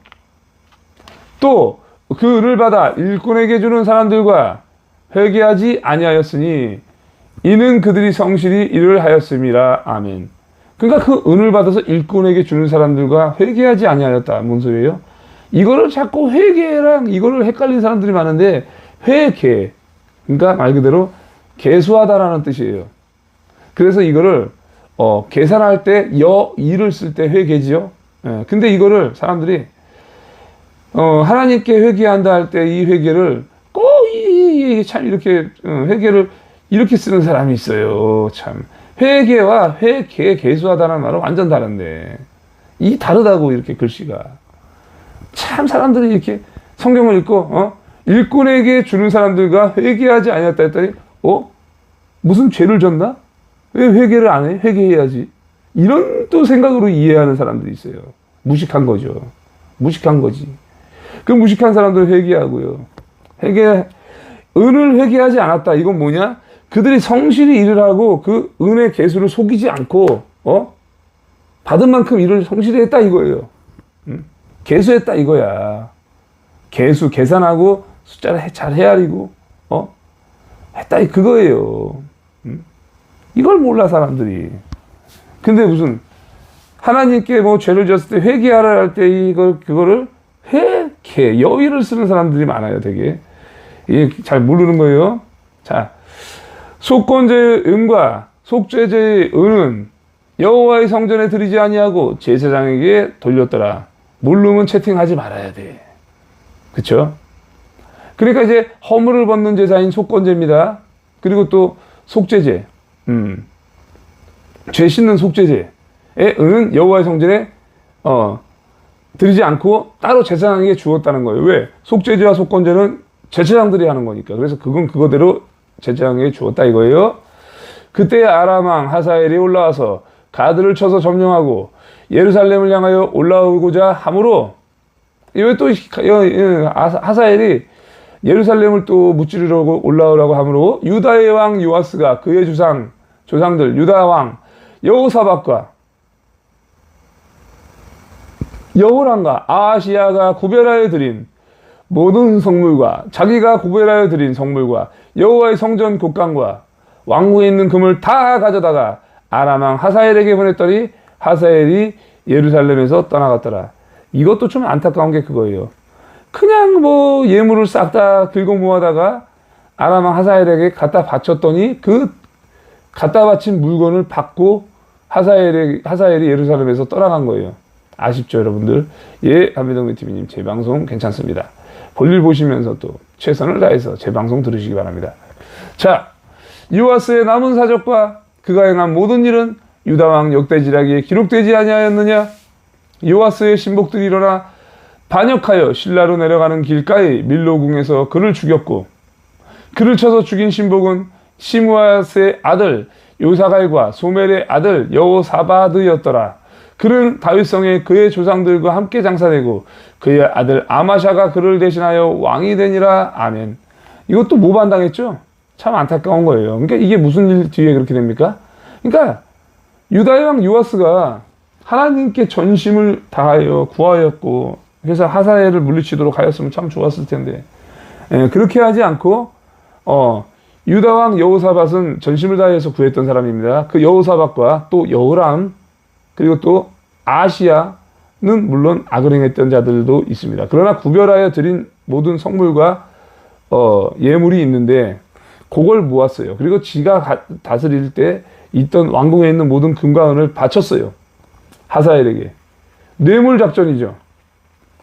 또 그 은을 받아 일꾼에게 주는 사람들과 회개하지 아니하였으니 이는 그들이 성실히 일을 하였음이라. 아멘. 그러니까 그 은을 받아서 일꾼에게 주는 사람들과 회개하지 아니하였다. 뭔 소리예요? 이거를 자꾸 회개랑 이거를 헷갈리는 사람들이 많은데 회개 그러니까 말 그대로 계수하다라는 뜻이에요. 그래서 이거를 계산할 때 일을 쓸 때 회개지요. 예, 근데 이거를 사람들이 하나님께 회개한다 할 때 이 회개를 꼭 참 이렇게 회개를 이렇게 쓰는 사람이 있어요. 참 회개와 계수하다는 말은 완전 다른데 이 다르다고 이렇게 글씨가 참 사람들이 이렇게 성경을 읽고 일꾼에게 주는 사람들과 회개하지 아니었다 했더니 무슨 죄를 졌나? 왜 회개를 안 해? 회개해야지. 이런 또 생각으로 이해하는 사람들이 있어요. 무식한 거죠. 무식한 거지. 그 무식한 사람들 회개하고요. 은을 회개하지 않았다. 이건 뭐냐? 그들이 성실히 일을 하고 그 은의 계수를 속이지 않고 받은 만큼 일을 성실히 했다 이거예요. 계수했다 이거야. 계산하고 숫자를 잘 헤아리고 했다 그거예요. 이걸 몰라 사람들이. 근데 무슨 하나님께 뭐 죄를 지었을 때 회개하라 할 때 그거를 여의를 쓰는 사람들이 많아요. 되게 이게 잘 모르는 거예요. 자, 속건제의 은과 속죄제의 은은 여호와의 성전에 드리지 아니하고 제사장에게 돌렸더라. 모르면 채팅하지 말아야 돼. 그쵸? 그러니까 이제 허물을 벗는 제사인 속건제입니다. 그리고 또 속죄제, 죄 씻는 속죄제의 은은 여호와의 성전에 드리지 않고 따로 제사장에게 주었다는 거예요. 왜? 속죄제와 속건제는 제사장들이 하는 거니까. 그래서 그건 그거대로 제사장에게 주었다 이거예요. 그때 아람 왕 하사엘이 올라와서 가드를 쳐서 점령하고 예루살렘을 향하여 올라오고자 하므로 왜 또 하사엘이 예루살렘을 또 무찌르려고 올라오라고 하므로 유다의 왕 요아스가 그의 조상들 유다 왕 여호사밧과 여호람과 아하시야가 구별하여 드린 모든 성물과 자기가 구별하여 드린 성물과 여호와의 성전 곡간과 왕궁에 있는 금을 다 가져다가 아람 왕 하사엘에게 보냈더니 하사엘이 예루살렘에서 떠나갔더라. 이것도 좀 안타까운 게 그거예요. 그냥 뭐 예물을 싹 다 긁어 모아다가 아람 왕 하사엘에게 갖다 바쳤더니 그 갖다 바친 물건을 받고 하사엘이 예루살렘에서 떠나간 거예요. 아쉽죠, 여러분들? 예, 한미동 TV님, 제 방송 괜찮습니다. 볼일 보시면서 또 최선을 다해서 제 방송 들으시기 바랍니다. 자, 요아스의 남은 사적과 그가 행한 모든 일은 유다왕 역대지략에 기록되지 아니하였느냐? 요아스의 신복들이 일어나 반역하여 신라로 내려가는 길가의 밀로궁에서 그를 죽였고 그를 쳐서 죽인 신복은 시므아스의 아들 요사갈과 소멜의 아들 여호사바드였더라. 그는 다윗성에 그의 조상들과 함께 장사되고 그의 아들 아마샤가 그를 대신하여 왕이 되니라. 아멘. 이것도 모반당했죠? 참 안타까운 거예요. 그러니까 이게 무슨 일 뒤에 그렇게 됩니까? 그러니까 유다의 왕 요아스가 하나님께 전심을 다하여 구하였고 그래서 하사엘을 물리치도록 하였으면 참 좋았을 텐데 그렇게 하지 않고 유다 왕 여호사밧은 전심을 다해서 구했던 사람입니다. 그 여호사밧과 또 여호람 그리고 또 아시야는 물론 악을 행했던 자들도 있습니다. 그러나 구별하여 드린 모든 성물과 예물이 있는데 그걸 모았어요. 그리고 지가 다스릴 때 있던 왕궁에 있는 모든 금과 은을 바쳤어요. 하사엘에게. 뇌물 작전이죠.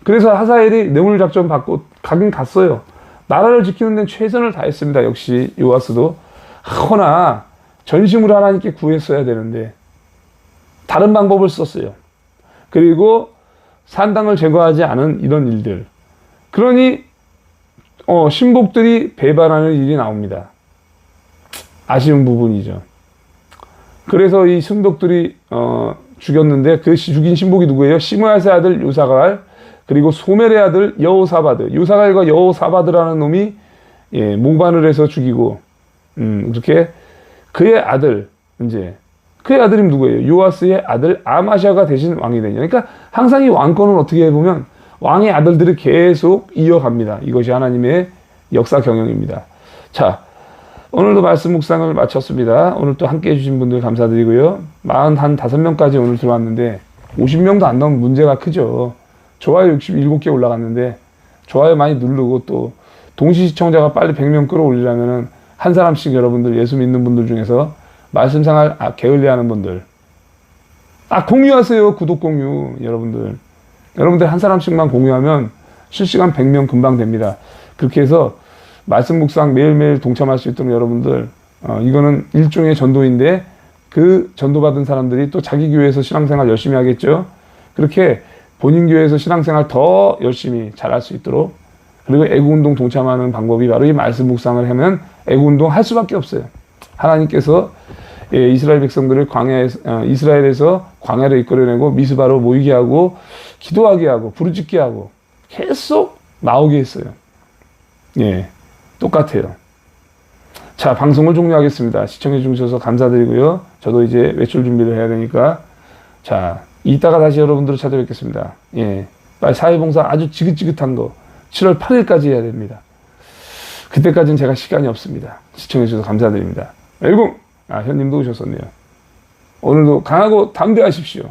그래서 하사엘이 뇌물 작전 받고 가긴 갔어요. 나라를 지키는 데는 최선을 다했습니다. 역시 요아스도. 허나 전심으로 하나님께 구했어야 되는데 다른 방법을 썼어요. 그리고 산당을 제거하지 않은 이런 일들. 그러니 신복들이 배반하는 일이 나옵니다. 아쉬운 부분이죠. 그래서 이 승덕들이 죽였는데 그 죽인 신복이 누구예요? 시므야스의 아들 요사갈, 그리고 소멜의 아들 여호사바드. 요사갈과 여호사바드라는 놈이 모반을 해서 죽이고, 그렇게 그의 아들, 이제 그의 아들이 누구예요? 요아스의 아들 아마샤가 대신 왕이 되냐. 그러니까 항상 이 왕권은 어떻게 해보면 왕의 아들들이 계속 이어갑니다. 이것이 하나님의 역사 경영입니다. 자, 오늘도 말씀 묵상을 마쳤습니다. 오늘 또 함께 해주신 분들 감사드리고요. 45명까지 오늘 들어왔는데 50명도 안 넘으면 문제가 크죠. 좋아요 67개 올라갔는데 좋아요 많이 누르고 또 동시 시청자가 빨리 100명 끌어올리려면 한 사람씩 여러분들 예수 믿는 분들 중에서 말씀 생활 게을리하는 분들 공유하세요. 구독 공유. 여러분들 한 사람씩만 공유하면 실시간 100명 금방 됩니다. 그렇게 해서 말씀 묵상 매일매일 동참할 수 있도록 여러분들 이거는 일종의 전도인데 그 전도받은 사람들이 또 자기 교회에서 신앙생활 열심히 하겠죠. 그렇게 본인 교회에서 신앙생활 더 열심히 잘할 수 있도록, 그리고 애국운동 동참하는 방법이 바로 이 말씀 묵상을 하면 애국운동 할 수밖에 없어요. 하나님께서 이스라엘 백성들을 이스라엘에서 광야로 이끌어내고 미스바로 모이게 하고 기도하게 하고 부르짖게 하고 계속 나오게 했어요. 똑같아요. 자, 방송을 종료하겠습니다. 시청해 주셔서 감사드리고요. 저도 이제 외출 준비를 해야 되니까, 자, 이따가 다시 여러분들을 찾아뵙겠습니다. 빨리 사회봉사 아주 지긋지긋한 거 7월 8일까지 해야 됩니다. 그때까지는 제가 시간이 없습니다. 시청해 주셔서 감사드립니다. 외국 현님도 오셨었네요. 오늘도 강하고 담대하십시오.